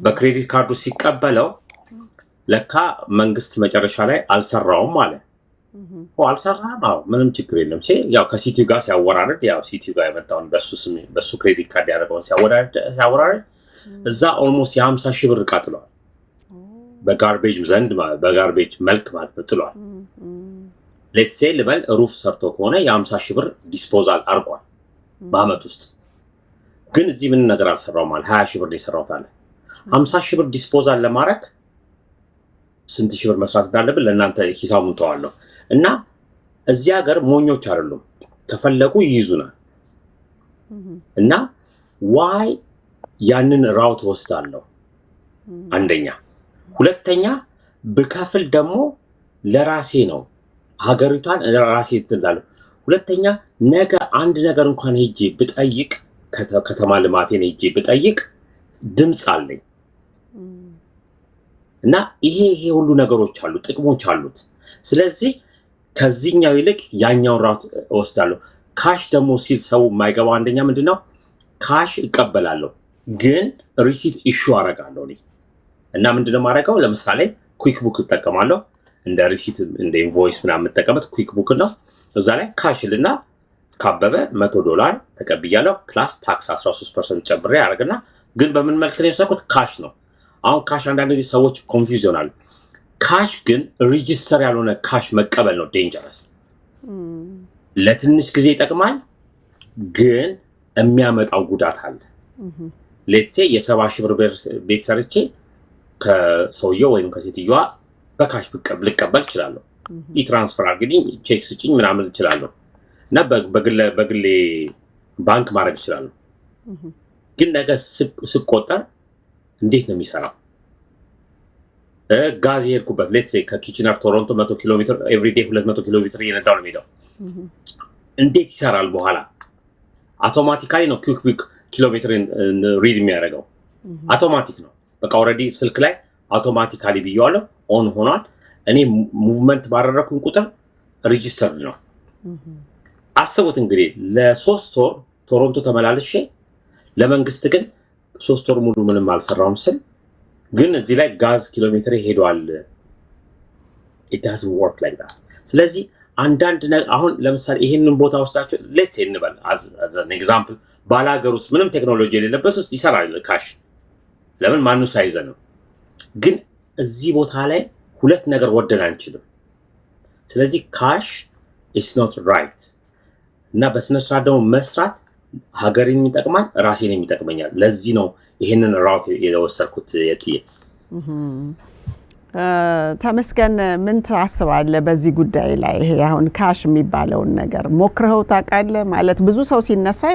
በክሬዲት ካርዱ ሲቀበለው ለካ መንግስት መጨረሻ ላይ አልሰራውም አለ አልሰራም ምንም ችግር የለም ያው ከሲቲው ጋር ሲያወራረድ ያው ሲቲው ጋር የመጣውን በሱ ክሬዲት ካርድ ያደረገውን ሲያወራረድ እዛ ኦልሞስት የ50,000 ብር ቃጥሏል በጋርቤጅ በጋርቤጅ መልክ ማለት ነው ጥሏል ሌትስ ሴይ ልበል ሩፍ ሰርቶ ከሆነ የ50,000 ብር ዲስፖዛል አርቋል በአመት ውስጥ ግን እዚህ ምን ነገር አልሰራው ማለት 20,000 ብር ነው የሰራው ታለ 50,000 ብር ዲስፖዛል ለማድረግ ስንት ሺህ ብር መስራት እንዳለብን ለእናንተ ሂሳቡን ተዋለሁ እና እዚህ ሀገር ሞኞች አይደሉም ተፈለቁ ይይዙናል እና ዋይ ያንን ራውት ወስዳለሁ አንደኛ ሁለተኛ በከፍል ደግሞ ለራሴ ነው ሀገሪቷን ለራሴ እንትላለሁ ሁለተኛ ነገ አንድ ነገር እንኳን ሄጄ ብጠይቅ ከተማ ልማቴን ሄጄ ብጠይቅ ድምጽ አለኝ እና ይሄ ሁሉ ነገሮች አሉ ጥቅሞች አሉት ስለዚህ ከዚህኛው ይልቅ ያኛው ራውት ወስዳለሁ ካሽ ደግሞ ሲል ሰው የማይገባው አንደኛ ምንድነው ካሽ እቀበላለሁ ግን ሪሲት ኢሹ አረጋለሁ እና ምንድነው ማረጋው ለምሳሌ ኩዊክ ቡክ እጠቀማለሁ እንደ ሪሲት እንደ ኢንቮይስ ምናምን የምጠቀመው ኩዊክ ቡክ ነው እዛ ላይ ካሽልና ካበበ $100 ተቀብያለሁ ክላስ ታክስ 13% ጨምሬ ያረጋግና ግን በምን መልኩ ነው የሰኩት ካሽ ነው አሁን ካሽ አንዳንድ ጊዜ ሰዎች ኮንፊውዝ ይሆናሉ ካሽ ግን ሬጂስተር ያልሆነ ካሽ መቀበል ነው ዴንጀረስ ለትንሽ ጊዜ ይጠቅማል ግን የሚያመጣው ጉዳት አለ ሌትስ ሴይ የ70,000 ብር ቤት ሰርቼ ከሰውየው ወይም ከሴትዮዋ በካሽ ልቀበል ይችላል ትራንስፈር አድርግልኝ ቼክ ስጪኝ ምናምን ይችላል እና በግሌ ባንክ ማድረግ ይችላል ግን ነገ ስቆጠር እንዴት ነው የሚሰራው ጋዝ ይርኩበት ሌትስ ሴይ ከኪችነር ቶሮንቶ 100 ኪሎ ሜትር ኤቭሪ ዴይ 200 ኪሎ ሜትር እየነዳው ነው የሚሄደው እንዴት ይሰራል በኋላ አውቶማቲካሊ ነው ኩዊክ ኪሎ ሜትር ሪድ የሚያደርገው አውቶማቲክ ነው በቃ ኦሬዲ ስልክ ላይ አውቶማቲካሊ ቢያለው ኦን ሆኗል እኔ ሙቭመንት ባደረኩኝ ቁጥር ሬጂስተርድ ነው አስቡት እንግዲህ ለ3 ወር ቶሮንቶ ተመላልሼ ለመንግስት ግን 3 ወር ሙሉ ምንም አልሰራውም ስል ግን እዚህ ላይ ጋዝ ኪሎ ሜትር ሄዷል it doesn't work like that ስለዚህ አንዳንድ አሁን ለምሳሌ ይሄንን ቦታ ውስጣቸው ሌትስ ሴይ እንበል as an example ባላገር ውስጥ ምንም ቴክኖሎጂ የሌለበት ውስጥ ይሰራል ካሽ ለምን ማንኑ ሳይዘነው ግን እዚህ ቦታ ላይ ሁለት ነገር ወደን አንችልም ስለዚህ ካሽ is not right እና በስነ ስርዓት ደግሞ መስራት ሀገርን ይጠቅማል ራሴን ይጠቅመኛል ለዚህ ነው ይሄንን ራውት የወሰድኩት የትዬ ተመስገን ምን ታስባለህ በዚህ ጉዳይ ላይ ይሄ አሁን ካሽ የሚባለውን ነገር ሞክረው ታውቃለህ ማለት ብዙ ሰው ሲነሳ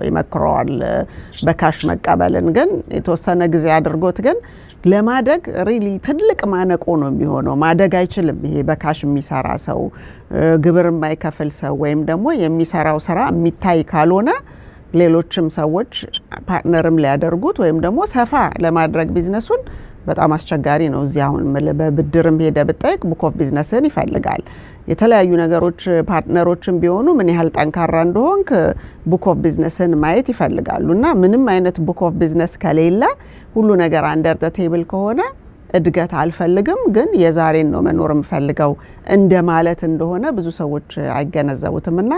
ይመክረዋል በካሽ መቀበልን ግን የተወሰነ ጊዜ አድርጎት ግን ለማደግ ሪሊ ትልቅ ማነቆ ነው የሚሆነው ማደግ አይችልም ይሄ በካሽ የሚሰራ ሰው ግብር የማይከፍል ሰው ወይም ደግሞ የሚሰራው ስራ የሚታይ ካልሆነ ሌሎችም ሰዎች ፓርትነርም ሊያደርጉት ወይም ደግሞ ሰፋ ለማድረግ ቢዝነሱን በጣም አስቸጋሪ ነው እዚህ አሁን በብድርም ሄደ ብጠይቅ ቡክ ኦፍ ቢዝነስን ይፈልጋል የተለያዩ ነገሮች ፓርትነሮችም ቢሆኑ ምን ያህል ጠንካራ እንደሆንክ ቡክ ኦፍ ቢዝነስን ማየት ይፈልጋሉና ምንም አይነት ቡክ ኦፍ ቢዝነስ ከሌለ ሁሉ ነገር አንደር ዘ ቴብል ከሆነ እድገት አልፈልግም ግን የዛሬን ነው መኖርም ፈልገው እንደማለት እንደሆነ ብዙ ሰዎች አይገነዘቡትምና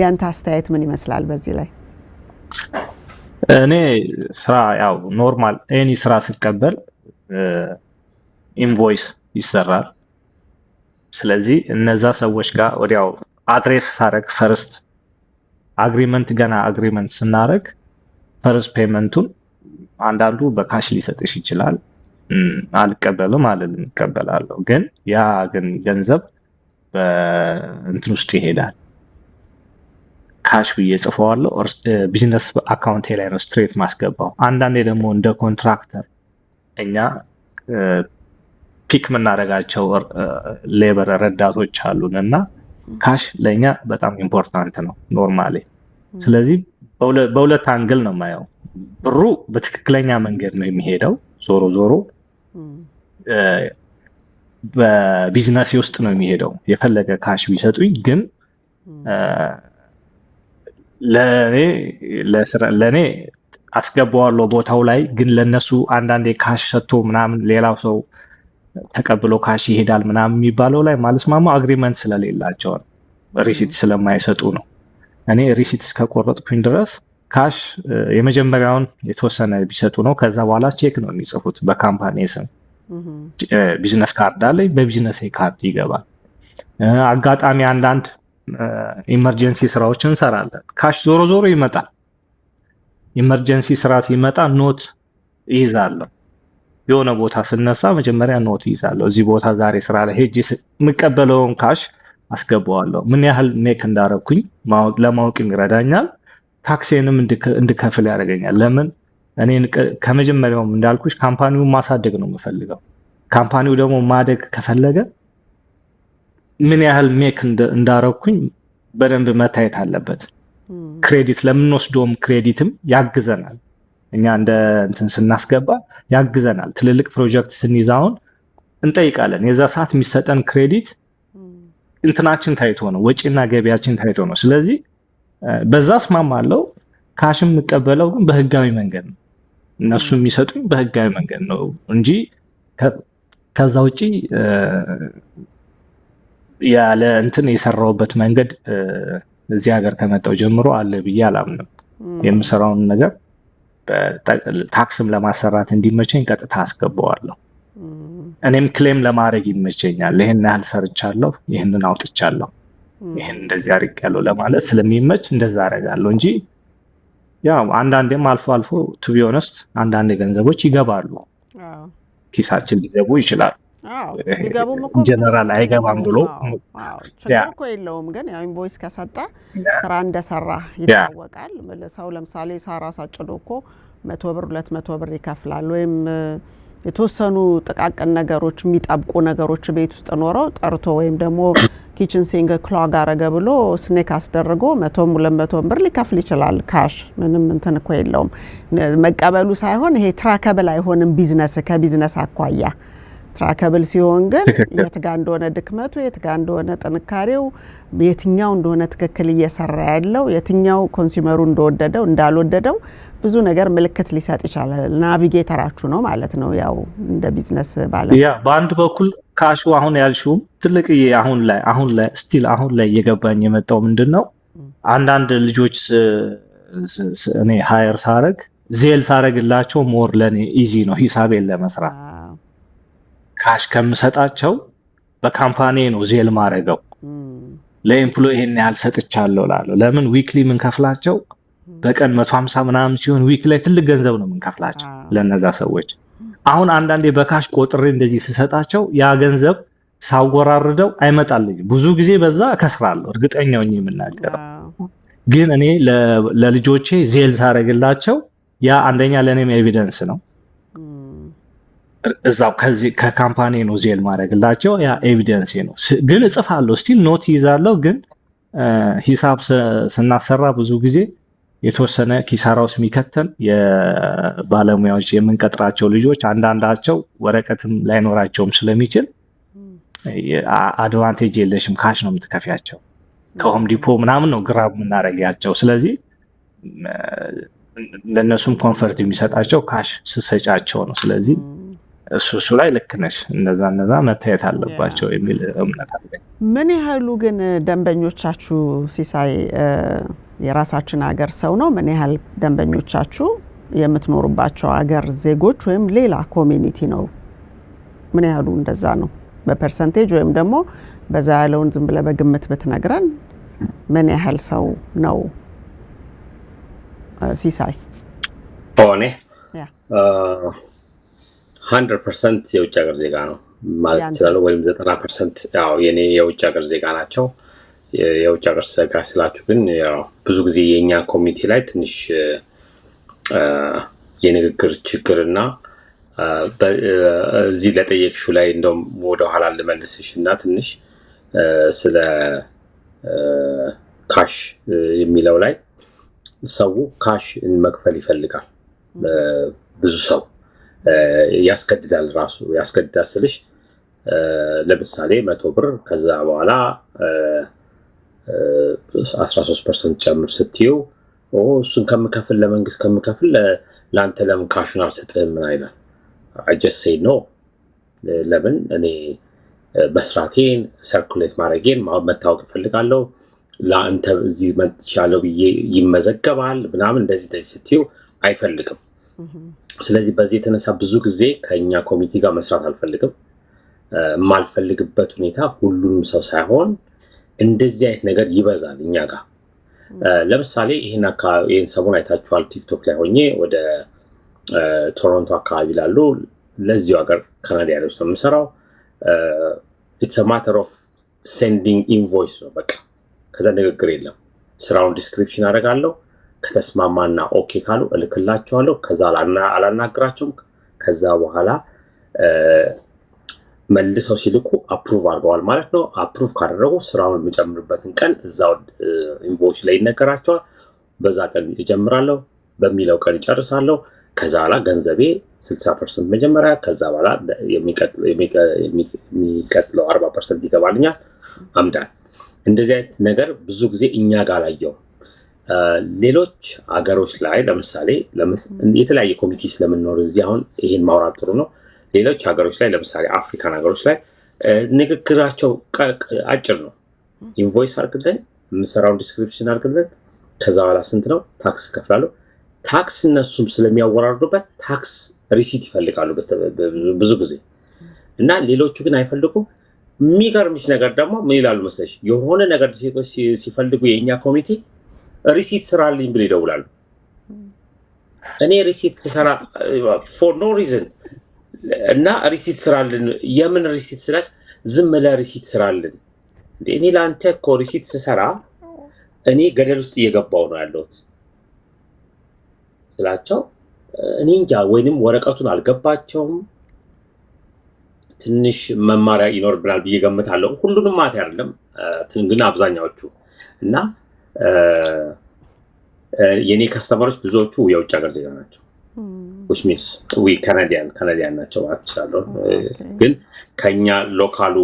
ያንተ አስተያየት ምን ይመስላል በዚህ ላይ እኔ ስራ ያው ኖርማል ኤኒ ስራ ሲቀበል ኢንቮይስ ይሰራል ስለዚህ እነዛ ሰዎች ጋር ወዲያው አድሬስ ሳረግ ፈርስት አግሪመንት ስናረግ ፈርስት ፔመንቱን አንዳንዱ በካሽ ሊሰጥሽ ይችላል አልቀበልም አለልም ይቀበላለሁ ግን ያ ግን ገንዘብ በእንትን ውስጥ ይሄዳል ካሽ በየጽፈዋለሁ ቢዝነስ አካውንቴ ላይ ነው ስትሬት ማስገባው አንዳንዴ ደግሞ እንደ ኮንትራክተር እኛ ፒክ የምናደርጋቸው ሌበር ረዳቶች አሉን እና ካሽ ለኛ በጣም ኢምፖርታንት ነው ኖርማሊ። ስለዚህ በሁለት አንግል ነው የማየው። ብሩ በትክክለኛ መንገድ ነው የሚሄደው ዞሮ ዞሮ በቢዝነስ ውስጥ ነው የሚሄደው። የፈለገ ካሽ ቢሰጡኝ ግን ለኔ አስገባዋለሁ ቦታው ላይ ግን ለነሱ አንዳንዴ ካሽ ሰጥቶ ምናምን ሌላው ሰው ተቀብሎ ካሽ ይሄዳል ምናምን የሚባለው ላይ ማለስማማ አግሪመንት ስለሌላቸው ሪሲት ስለማይሰጡ ነው። እኔ ሪሲት እስከቆረጥኩኝ ድረስ ካሽ የመጀመሪያውን የተወሰነ ቢሰጡ ነው። ከዛ በኋላ ቼክ ነው የሚጽፉት በካምፓኒ ስም። ቢዝነስ ካርድ አለ፣ በቢዝነስ ካርድ ይገባል። አጋጣሚ አንዳንድ ኢመርጀንሲ ስራዎችን እንሰራለን። ካሽ ዞሮ ዞሮ ይመጣል። ኢመርጀንሲ ስራ ሲመጣ ኖት ይይዛለሁ። የሆነ ቦታ ስነሳ መጀመሪያ ኖት ይይዛለሁ። እዚህ ቦታ ዛሬ ስራ ላይ ሄጄ የምቀበለውን ካሽ አስገባዋለሁ። ምን ያህል ሜክ እንዳረኩኝ ለማወቅ ይረዳኛል። ታክሴንም እንድከፍል ያደርገኛል። ለምን እኔ ከመጀመሪያውም እንዳልኩሽ ካምፓኒውን ማሳደግ ነው የምፈልገው። ካምፓኒው ደግሞ ማደግ ከፈለገ ምን ያህል ሜክ እንዳረኩኝ በደንብ መታየት አለበት። ክሬዲት ለምንወስደውም ክሬዲትም ያግዘናል። እኛ እንደ እንትን ስናስገባ ያግዘናል። ትልልቅ ፕሮጀክት ስንይዛውን እንጠይቃለን። የዛ ሰዓት የሚሰጠን ክሬዲት እንትናችን ታይቶ ነው፣ ወጪና ገቢያችን ታይቶ ነው። ስለዚህ በዛ እስማማለሁ። ካሽም የምቀበለው ግን በህጋዊ መንገድ ነው። እነሱ የሚሰጡኝ በህጋዊ መንገድ ነው እንጂ ከዛ ውጪ ያለ እንትን የሰራውበት መንገድ እዚህ ሀገር ከመጣው ጀምሮ አለ ብዬ አላምንም። የምሰራውን ነገር ታክስም ለማሰራት እንዲመቸኝ ቀጥታ አስገባዋለሁ። እኔም ክሌም ለማድረግ ይመቸኛል። ይሄን ያህል ሰርቻለሁ፣ ይሄንን አውጥቻለሁ፣ ይሄን እንደዚህ አድርጌያለሁ ለማለት ስለሚመች እንደዛ አደርጋለሁ እንጂ ያው አንዳንዴም አልፎ አልፎ ቱ ቢ ኦነስት አንዳንድ ገንዘቦች ይገባሉ፣ ኪሳችን ሊገቡ ይችላል። ቢገቡም እኮ ጀነራል አይገባም ብሎ ችግር እኮ የለውም። ግን ያው ኢንቮይስ ከሰጠ ስራ እንደሰራ ይታወቃል። ሰው ለምሳሌ ሳራ ሳጭዶ እኮ 100 ብር 200 ብር ይከፍላል። ወይም የተወሰኑ ጥቃቅን ነገሮች የሚጣብቁ ነገሮች ቤት ውስጥ ኖረው ጠርቶ ወይም ደግሞ ኪችን ሲንክ ክሎግ አረገ ብሎ ስኔክ አስደርጎ 100 200 ብር ሊከፍል ይችላል። ካሽ ምንም እንትን እኮ የለውም። መቀበሉ ሳይሆን ይሄ ትራከብል አይሆንም። ቢዝነስ ከቢዝነስ አኳያ ትራከብል ሲሆን ግን የትጋ እንደሆነ ድክመቱ፣ የትጋ እንደሆነ ጥንካሬው፣ የትኛው እንደሆነ ትክክል እየሰራ ያለው፣ የትኛው ኮንሱመሩ እንደወደደው እንዳልወደደው ብዙ ነገር ምልክት ሊሰጥ ይችላል። ናቪጌተራችሁ ነው ማለት ነው። ያው እንደ ቢዝነስ ባለ በአንድ በኩል ካሹ አሁን ያልሽው ትልቅ አሁን ላይ ስቲል አሁን ላይ እየገባኝ የመጣው ምንድነው አንዳንድ ልጆች እኔ ሃየር ሳረግ ዜል ሳረግላቸው ሞር ለኔ ኢዚ ነው ሂሳቤን ለመስራት። ካሽ ከምሰጣቸው በካምፓኒ ነው ዜል ማረገው። ለኤምፕሎይ ይሄን ያህል ሰጥቻለሁ ላለው ለምን ዊክሊ ምን ከፍላቸው በቀን 150 ምናምን ሲሆን ዊክ ላይ ትልቅ ገንዘብ ነው የምንከፍላቸው ለነዛ ሰዎች። አሁን አንዳንዴ በካሽ ቆጥሬ እንደዚህ ስሰጣቸው ያ ገንዘብ ሳወራርደው አይመጣልኝም። ብዙ ጊዜ በዛ ከስራለሁ፣ እርግጠኛው ነኝ የምናገረው። ግን እኔ ለልጆቼ ዜል ሳረግላቸው ያ አንደኛ ለኔም ኤቪደንስ ነው። እዛው ከካምፓኒ ነው ዜል ማረግላቸው፣ ያ ኤቪደንስ ነው። ግን እጽፋለሁ፣ ስቲል ኖት ይዛለሁ። ግን ሂሳብ ስናሰራ ብዙ ጊዜ የተወሰነ ኪሳራውስ የሚከተን የባለሙያዎች የምንቀጥራቸው ልጆች አንዳንዳቸው ወረቀትም ላይኖራቸውም ስለሚችል አድቫንቴጅ የለሽም ካሽ ነው የምትከፊያቸው። ከሆም ዲፖ ምናምን ነው ግራብ የምናረጋቸው። ስለዚህ ለነሱም ኮንፈርት የሚሰጣቸው ካሽ ስሰጫቸው ነው። ስለዚህ እሱ ላይ ልክ ነሽ። እነዛ መታየት አለባቸው የሚል እምነት አለኝ። ምን ያህሉ ግን ደንበኞቻችሁ ሲሳይ የራሳችን ሀገር ሰው ነው? ምን ያህል ደንበኞቻችሁ የምትኖሩባቸው ሀገር ዜጎች ወይም ሌላ ኮሚኒቲ ነው? ምን ያህሉ እንደዛ ነው በፐርሰንቴጅ? ወይም ደግሞ በዛ ያለውን ዝም ብለህ በግምት ብትነግረን ምን ያህል ሰው ነው ሲሳይ? ኦኔ 100% የውጭ ሀገር ዜጋ ነው ማለት ይችላል። ወይም 90% ያው የኔ የውጭ ሀገር ዜጋ ናቸው። የውጭ ሀገር ዜጋ ስላችሁ ግን ያው ብዙ ጊዜ የኛ ኮሚኒቲ ላይ ትንሽ የንግግር ችግርና እዚህ ለጠየቅሽው ላይ እንደውም ወደ ኋላ ልመልስሽ እና ትንሽ ስለ ካሽ የሚለው ላይ ሰው ካሽ መክፈል ይፈልጋል። ብዙ ሰው ያስገድዳል። ራሱ ያስገድዳል ስልሽ ለምሳሌ 100 ብር ከዛ በኋላ 13% ጨምር ስትዩ እሱን ከምከፍል ለመንግስት ከምከፍል ለአንተ ለምን ካሹን አልሰጥህም? ምን አይነት I just say no። ለምን እኔ በስራቴን ሰርኩሌት ማድረጌን መታወቅ እፈልጋለሁ። ለአንተ እዚህ መጥቻለሁ ብዬ ይመዘገባል ምናምን እንደዚህ ስትዩ አይፈልግም። ስለዚህ በዚህ የተነሳ ብዙ ጊዜ ከኛ ኮሚቴ ጋር መስራት አልፈልግም። የማልፈልግበት ሁኔታ ሁሉንም ሰው ሳይሆን እንደዚህ አይነት ነገር ይበዛል እኛ ጋር። ለምሳሌ ይሄን ሰሞን አይታችኋል። ቲክቶክ ላይ ሆኜ ወደ ቶሮንቶ አካባቢ ላሉ ለዚሁ ሀገር ካናዳ ያለው ሰው የምሰራው it's a matter of sending invoice ነው በቃ። ከዛ ንግግር የለም። ስራውን ዲስክሪፕሽን አደርጋለሁ። ከተስማማና ኦኬ ካሉ እልክላቸዋለሁ። ከዛ አላናግራቸውም። ከዛ በኋላ መልሰው ሲልኩ አፕሩቭ አድርገዋል ማለት ነው። አፕሩቭ ካደረጉ ስራውን የሚጨምርበትን ቀን እዛው ኢንቮይስ ላይ ይነገራቸዋል። በዛ ቀን ይጀምራለሁ፣ በሚለው ቀን ይጨርሳለሁ። ከዛ በኋላ ገንዘቤ 60% መጀመሪያ፣ ከዛ በኋላ የሚቀጥለው 40% ይገባልኛል። አምዳን እንደዚህ አይነት ነገር ብዙ ጊዜ እኛ ጋር ላየው። ሌሎች አገሮች ላይ ለምሳሌ የተለያየ ኮሚቴ ስለምንኖር እዚህ አሁን ይሄን ማውራት ጥሩ ነው። ሌሎች ሀገሮች ላይ ለምሳሌ አፍሪካን ሀገሮች ላይ ንግግራቸው አጭር ነው። ኢንቮይስ አድርግልን፣ የምሰራውን ዲስክሪፕሽን አድርግልን፣ ከዛ በኋላ ስንት ነው ታክስ እከፍላለሁ። ታክስ እነሱም ስለሚያወራርዱበት ታክስ ሪሲት ይፈልጋሉ ብዙ ጊዜ እና ሌሎቹ ግን አይፈልጉም። የሚገርምሽ ነገር ደግሞ ምን ይላሉ መሰለሽ? የሆነ ነገር ሲፈልጉ የእኛ ኮሚቴ ሪሲት ስራልኝ ብለው ይደውላሉ። እኔ ሪሲት ስራ ፎር ኖ ሪዝን እና ሪሲት ስራልን። የምን ሪሲት ስራሽ? ዝም ብለህ ሪሲት ስራልን። እኔ ለአንተ እኮ ሪሲት ስሰራ እኔ ገደል ውስጥ እየገባው ነው ያለሁት ስላቸው እኔ እንጃ፣ ወይንም ወረቀቱን አልገባቸውም። ትንሽ መማሪያ ይኖርብናል ብዬ ገምታለሁ። ሁሉንም ማለት አይደለም ግን አብዛኛዎቹ እና የኔ ከስተመሮች ብዙዎቹ የውጭ ሀገር ዜጋ ናቸው። which means we Canadian ናቸው ማለት ይችላል። ግን ከኛ ሎካሉ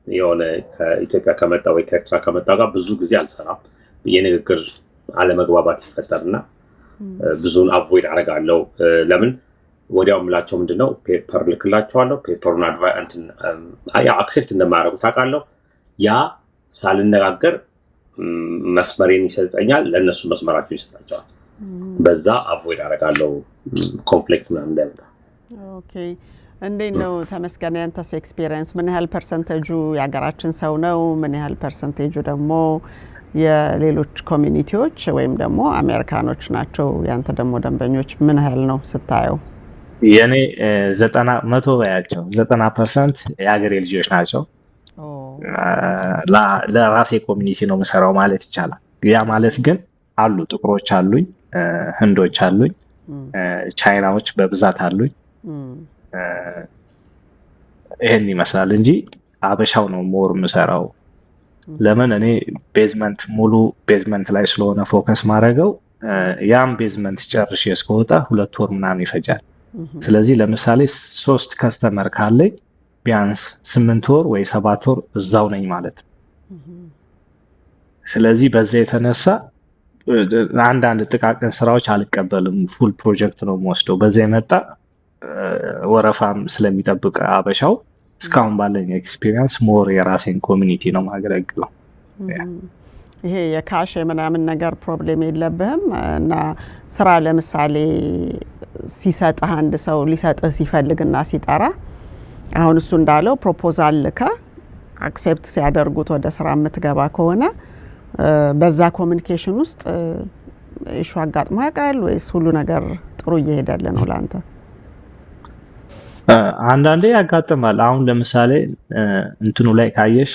የሆነ ከኢትዮጵያ ከመጣ ወይ ከኤርትራ ከመጣ ጋር ብዙ ጊዜ አልሰራም። የንግግር አለመግባባት ይፈጠርና ብዙን አቮይድ አደርጋለሁ። ለምን ወዲያው ምላቸው ምንድነው ፔፐር ልክላቸዋለሁ። ፔፐሩን አክሴፕት እንደማያደርጉ ታውቃለሁ። ያ ሳልነጋገር መስመሬን ይሰጠኛል፣ ለእነሱ መስመራቸው ይሰጣቸዋል። በዛ አቮይድ አደርጋለሁ ኮንፍሊክት ምናምን እንዳይመጣ። ኦኬ፣ እንዴት ነው ተመስገን፣ ያንተስ ኤክስፒሪየንስ ምን ያህል ፐርሰንቴጁ የሀገራችን ሰው ነው? ምን ያህል ፐርሰንቴጁ ደግሞ የሌሎች ኮሚኒቲዎች ወይም ደግሞ አሜሪካኖች ናቸው? ያንተ ደግሞ ደንበኞች ምን ያህል ነው ስታየው? የኔ 90% በያቸው 90% የሀገሬ ልጆች ናቸው። ለራሴ ኮሚኒቲ ነው የምሰራው ማለት ይቻላል። ያ ማለት ግን አሉ ጥቁሮች አሉኝ፣ ህንዶች አሉኝ፣ ቻይናዎች በብዛት አሉኝ። ይሄን ይመስላል እንጂ አበሻው ነው ሞር የምሰራው። ለምን እኔ ቤዝመንት ሙሉ ቤዝመንት ላይ ስለሆነ ፎከስ ማድረገው ያም ቤዝመንት ጨርሼ እስከወጣ 2 ወር ምናምን ይፈጃል። ስለዚህ ለምሳሌ 3 ከስተመር ካለኝ ቢያንስ 8 ወር ወይ 7 ወር እዛው ነኝ ማለት ነው። ስለዚህ በዛ የተነሳ አንዳንድ ጥቃቅን ስራዎች አልቀበልም፣ ፉል ፕሮጀክት ነው የምወስደው። በዛ የመጣ ወረፋም ስለሚጠብቅ አበሻው እስካሁን ባለኝ ኤክስፒሪየንስ ሞር የራሴን ኮሚኒቲ ነው ማገለግለው። ይሄ የካሽ ምናምን ነገር ፕሮብሌም የለብህም? እና ስራ ለምሳሌ ሲሰጥህ አንድ ሰው ሊሰጥህ ሲፈልግና ሲጠራ አሁን እሱ እንዳለው ፕሮፖዛል ልከ አክሴፕት ሲያደርጉት ወደ ስራ የምትገባ ከሆነ በዛ ኮሚኒኬሽን ውስጥ ኢሹ አጋጥሞ ያውቃል ወይስ ሁሉ ነገር ጥሩ እየሄደልህ ነው ላንተ? አንዳንዴ ያጋጥማል። አሁን ለምሳሌ እንትኑ ላይ ካየሽ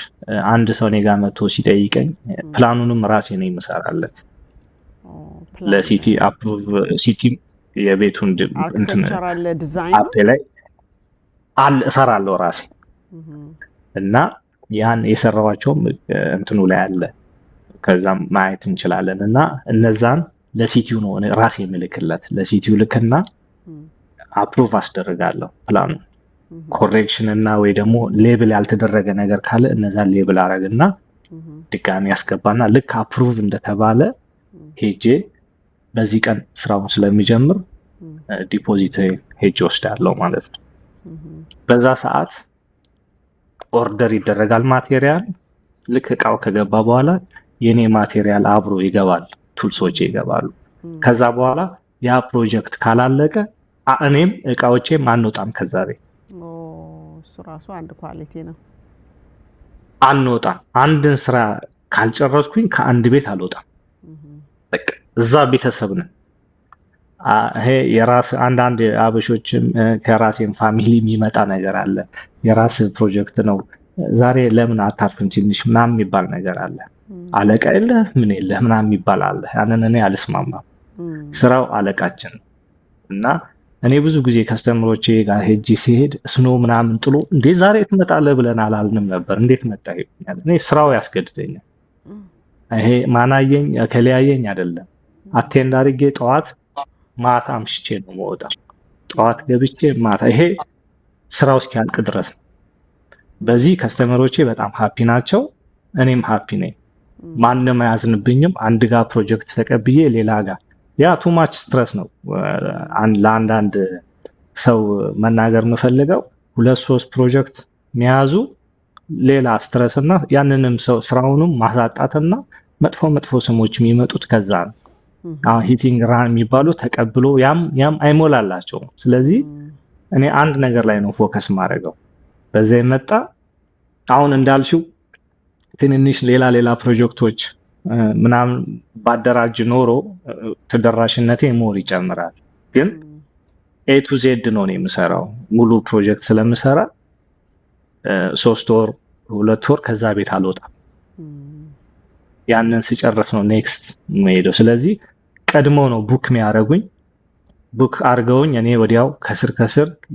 አንድ ሰው እኔ ጋር መጥቶ ሲጠይቀኝ ፕላኑንም ራሴ ነኝ የምሰራለት። ለሲቲ አፕሩቭ ሲቲ የቤቱን እንትን አርኪቴክቸራል ዲዛይን አፕ ላይ እሰራለሁ ራሴ እና ያን የሰራዋቸውም እንትኑ ላይ አለ ከዛም ማየት እንችላለን እና እነዛን ለሲቲው ነው ራሴ ምልክለት ለሲቲው ልክና አፕሩቭ አስደርጋለሁ ፕላኑ ኮሬክሽን እና ወይ ደግሞ ሌብል ያልተደረገ ነገር ካለ እነዛን ሌብል አረግና ድጋሚ ያስገባና ልክ አፕሩቭ እንደተባለ ሄጄ በዚህ ቀን ስራውን ስለሚጀምር ዲፖዚት ሄጄ ወስዳለሁ ማለት ነው። በዛ ሰዓት ኦርደር ይደረጋል ማቴሪያል ልክ እቃው ከገባ በኋላ የኔ ማቴሪያል አብሮ ይገባል ቱልሶች ይገባሉ። ከዛ በኋላ ያ ፕሮጀክት ካላለቀ እኔም እቃዎቼም አንወጣም ከዛ ቤት። እሱ ራሱ አንድ ኳሊቲ ነው። አንወጣም። አንድን ስራ ካልጨረስኩኝ ከአንድ ቤት አልወጣም። በቃ እዛ ቤተሰብ ነን። ይሄ የራስ አንዳንድ አበሾችም ከራሴም ፋሚሊ የሚመጣ ነገር አለ። የራስ ፕሮጀክት ነው ዛሬ ለምን አታርፍም ትንሽ ምናምን የሚባል ነገር አለ። አለቃ የለህ ምን የለህ ምናምን የሚባል አለ። ያንን እኔ አልስማማም። ስራው አለቃችን እና እኔ ብዙ ጊዜ ከስተመሮቼ ጋር ሄጄ ሲሄድ ስኖ ምናምን ጥሎ እንዴ ዛሬ ትመጣለህ ብለን አላልንም ነበር እንዴት መጣህ ይላል። እኔ ስራው ያስገድደኛል። ይሄ ማናየኝ ከለያየኝ አይደለም። አቴንድ አድርጌ ጠዋት ማታ አምሽቼ ነው የምወጣው። ጠዋት ገብቼ ማታ ይሄ ስራው እስኪያልቅ ድረስ ነው። በዚህ ከስተመሮቼ በጣም ሃፒ ናቸው፣ እኔም ሃፒ ነኝ። ማንንም አያዝንብኝም። አንድ ጋር ፕሮጀክት ተቀብዬ ሌላ ጋር ያ ቱ ማች ስትረስ ነው። ለአንዳንድ ሰው መናገር የምፈልገው 2-3 ፕሮጀክት የሚያዙ ሌላ ስትረስ እና ያንንም ሰው ስራውንም ማሳጣትና መጥፎ ስሞች የሚመጡት ከዛ ነው። አሁን ሂቲንግ ራን የሚባሉ ተቀብሎ ያም አይሞላላቸውም። ስለዚህ እኔ አንድ ነገር ላይ ነው ፎከስ ማድረገው። በዛ የመጣ አሁን እንዳልሽው ትንንሽ ሌላ ፕሮጀክቶች ምናምን ባደራጅ ኖሮ ተደራሽነቴ ሞር ይጨምራል። ግን ኤ ቱ ዜድ ነው የምሰራው። ሙሉ ፕሮጀክት ስለምሰራ 3 ወር 2 ወር ከዛ ቤት አልወጣም። ያንን ሲጨርስ ነው ኔክስት የምሄደው። ስለዚህ ቀድሞ ነው ቡክ የሚያደርጉኝ። ቡክ አድርገውኝ እኔ ወዲያው ከስር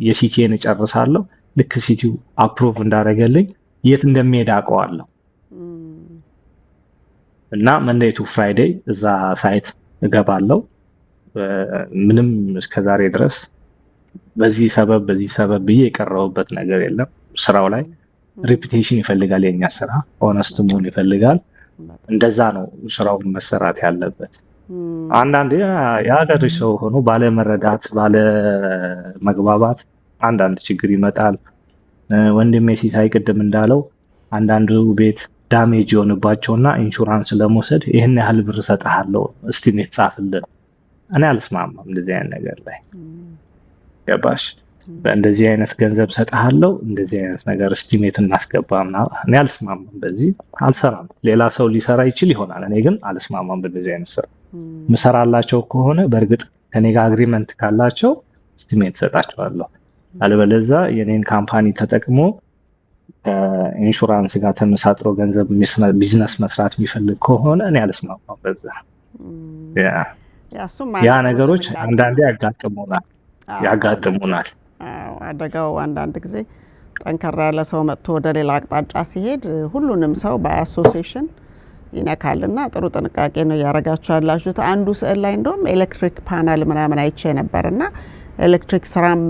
የሲቲን እጨርሳለሁ። ልክ ሲቲው አፕሩቭ እንዳደረገልኝ የት እንደሚሄድ አውቀዋለሁ እና መንዴይ ቱ ፍራይዴይ እዛ ሳይት እገባለሁ። ምንም እስከዛሬ ድረስ በዚህ ሰበብ ብዬ የቀረውበት ነገር የለም። ስራው ላይ ሪፒቴሽን ይፈልጋል። የኛ ስራ ሆነስት መሆን ይፈልጋል። እንደዛ ነው ስራውን መሰራት ያለበት። አንዳንዴ የሀገር ሰው ሆኖ ባለመረዳት ባለመግባባት አንዳንድ ችግር ይመጣል። ወንድሜ ሲሳይ ቅድም እንዳለው አንዳንዱ ቤት ዳሜጅ የሆነባቸውና ኢንሹራንስ ለመውሰድ ይሄን ያህል ብር ሰጣለሁ እስቲሜት ጻፍልን። እኔ አልስማማም እንደዚህ አይነት ነገር ላይ ገባሽ? በእንደዚህ አይነት ገንዘብ ሰጣለሁ እንደዚህ አይነት ነገር እስቲሜት እናስገባምና እኔ አልስማማም። በዚህ አልሰራም። ሌላ ሰው ሊሰራ ይችል ይሆናል። እኔ ግን አልስማማም በዚህ አይነት ስራ። ምሰራላቸው ከሆነ በእርግጥ ከኔ ጋር አግሪመንት ካላቸው እስቲሜት ሰጣቸዋለሁ። አለበለዚያ የኔን ካምፓኒ ተጠቅሞ ኢንሹራንስ ጋር ተመሳጥሮ ገንዘብ ቢዝነስ መስራት የሚፈልግ ከሆነ እኔ አልስማማም በዛ። ያ ነገሮች አንዳንዴ ያጋጥሙናል። አደጋው አንዳንድ ጊዜ ጠንከራ ያለ ሰው መጥቶ ወደ ሌላ አቅጣጫ ሲሄድ ሁሉንም ሰው በአሶሲዬሽን ይነካልና ጥሩ ጥንቃቄ ነው ያረጋችሁ ያላችሁት። አንዱ ስዕል ላይ እንደውም ኤሌክትሪክ ፓናል ምናምን አይቼ ነበርና ኤሌክትሪክ ስራም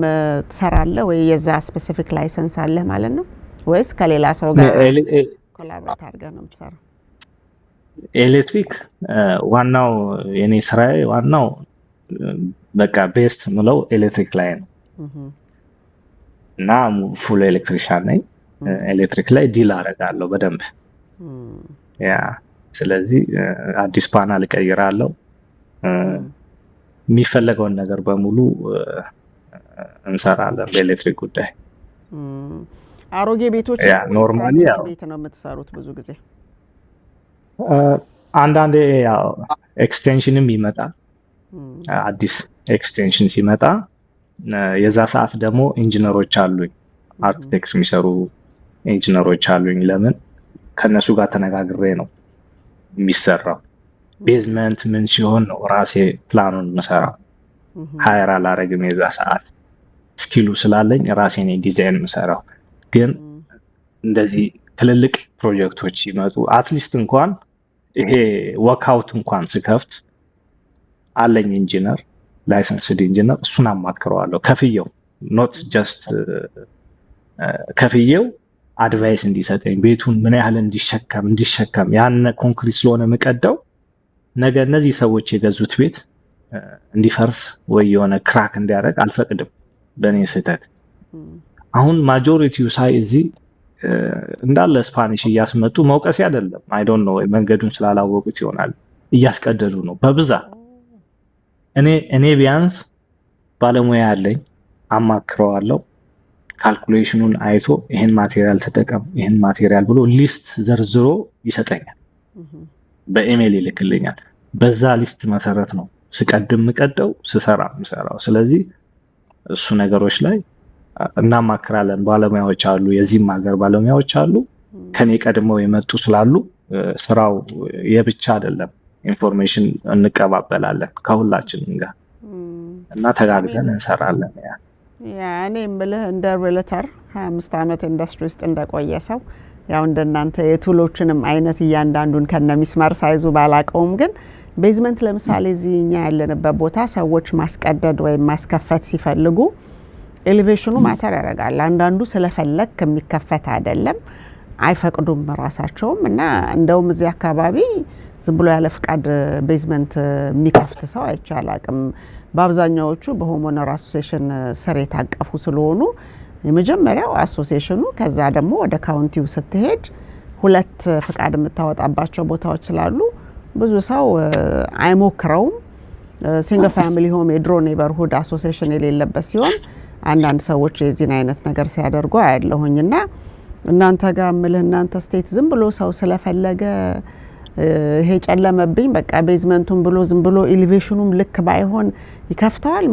ትሰራለህ ወይ? የዛ ስፔሲፊክ ላይሰንስ አለ ማለት ነው ወይስ ከሌላ ሰው ጋር ኮላቦሬት አድርገህ ነው የምትሰራው? ኤሌክትሪክ ዋናው የኔ ስራዬ ዋናው በቃ ቤስት ምለው ኤሌክትሪክ ላይ ነው እና ፉል ኤሌክትሪሻን ነኝ። ኤሌክትሪክ ላይ ዲል አደርጋለሁ በደንብ ያ። ስለዚህ አዲስ ፓናል እቀይራለሁ። የሚፈለገውን ነገር በሙሉ እንሰራለን በኤሌክትሪክ ጉዳይ። አሮጌ ቤቶች ኖርማሊ ያው ቤት ነው የምትሰሩት ብዙ ጊዜ? አንዳንዴ ያው ኤክስቴንሽንም ይመጣል። አዲስ ኤክስቴንሽን ሲመጣ የዛ ሰዓት ደግሞ ኢንጂነሮች አሉኝ፣ አርኪቴክትስ የሚሰሩ ኢንጂነሮች አሉኝ። ለምን ከነሱ ጋር ተነጋግሬ ነው የሚሰራው። ቤዝመንት ምን ሲሆን ነው ራሴ ፕላኑን መሰራው። ሃየር አላረግም የዛ ሰዓት። ስኪሉ ስላለኝ ራሴ ነኝ ዲዛይን የምሰራው። ግን እንደዚህ ትልልቅ ፕሮጀክቶች ሲመጡ አትሊስት እንኳን ይሄ ወርክአውት እንኳን ስከፍት አለኝ ኢንጂነር ላይሰንስድ ኢንጂነር እሱን አማክረዋለሁ ከፍየው ኖት ጀስት ከፍየው አድቫይስ እንዲሰጠኝ ቤቱን ምን ያህል እንዲሸከም ያን ኮንክሪት ስለሆነ መቀደው ነገ እነዚህ ሰዎች የገዙት ቤት እንዲፈርስ ወይ የሆነ ክራክ እንዲያደርግ አልፈቅድም በእኔ ስህተት። አሁን ማጆሪቲው ሳይ እዚህ እንዳለ ስፓኒሽ እያስመጡ መውቀስ አይደለም አይ ዶንት ኖ መንገዱን ስላላወቁት ይሆናል እያስቀደዱ ነው በብዛት። እኔ ቢያንስ ባለሙያ ያለኝ አማክረዋለሁ ካልኩሌሽኑን አይቶ ይሄን ማቴሪያል ተጠቀም ይሄን ማቴሪያል ብሎ ሊስት ዘርዝሮ ይሰጠኛል በኢሜል ይልክልኛል። በዛ ሊስት መሰረት ነው ስቀድም ምቀደው ምሰራው። ስለዚህ እሱ ነገሮች ላይ እናማክራለን። ባለሙያዎች አሉ የዚህም ሀገር ባለሙያዎች አሉ ከኔ ቀድመው የመጡ ስላሉ ስራው የብቻ አይደለም ኢንፎርሜሽን እንቀባበላለን ከሁላችንም ጋር እና ተጋግዘን እንሰራለን። እኔ የምልህ እንደ ሪሌተር 25 ዓመት ኢንዱስትሪ ውስጥ እንደቆየ ሰው ያው እንደናንተ የቱሎችንም አይነት እያንዳንዱን ከነሚስማር ሳይዙ ባላቀውም ግን ቤዝመንት ለምሳሌ እዚህኛ ያለንበት ቦታ ሰዎች ማስቀደድ ወይም ማስከፈት ሲፈልጉ ኤሌቬሽኑ ማተር ያደርጋል። አንዳንዱ ስለፈለክ የሚከፈት አይደለም አይፈቅዱም ራሳቸውም እና እንደውም እዚህ አካባቢ ዝም ብሎ ያለ ፍቃድ ቤዝመንት የሚከፍት ሰው አይቻላቅም። በአብዛኛዎቹ በሆሞነር አሶሲዬሽን ስር የታቀፉ ስለሆኑ የመጀመሪያው አሶሲዬሽኑ ከዛ ደግሞ ወደ ካውንቲው ስትሄድ ሁለት ፍቃድ የምታወጣባቸው ቦታዎች ስላሉ ብዙ ሰው አይሞክረውም። ሲንግል ፋሚሊ ሆም የድሮ ኔበርሁድ አሶሲዬሽን የሌለበት ሲሆን አንዳንድ ሰዎች የዚህን አይነት ነገር ሲያደርጉ አያለሁኝና እናንተ ጋር ምልህ እናንተ ስቴት ዝም ብሎ ሰው ስለፈለገ ይሄ ጨለመብኝ በቃ ቤዝመንቱን ብሎ ዝም ብሎ ኤሌቬሽኑም ልክ ባይሆን ይከፍተዋል።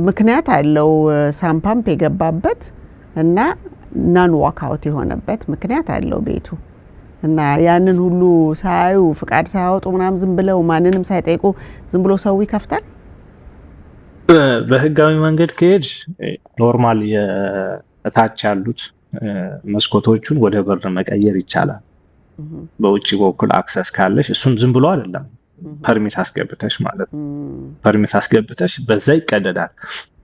ምክንያት አለው ሳምፓምፕ የገባበት እና ናን ዋክአውት የሆነበት ምክንያት አለው ቤቱ እና ያንን ሁሉ ሳያዩ ፍቃድ ሳያወጡ ምናምን ዝም ብለው ማንንም ሳይጠይቁ ዝም ብሎ ሰው ይከፍታል። በህጋዊ መንገድ ከሄድ ኖርማል የታች ያሉት መስኮቶቹን ወደ በር መቀየር ይቻላል። በውጪ በኩል አክሰስ ካለሽ እሱም ዝም ብሎ አይደለም ፐርሚት አስገብተሽ ማለት ነው። ፐርሚት አስገብተሽ በዛ ይቀደዳል።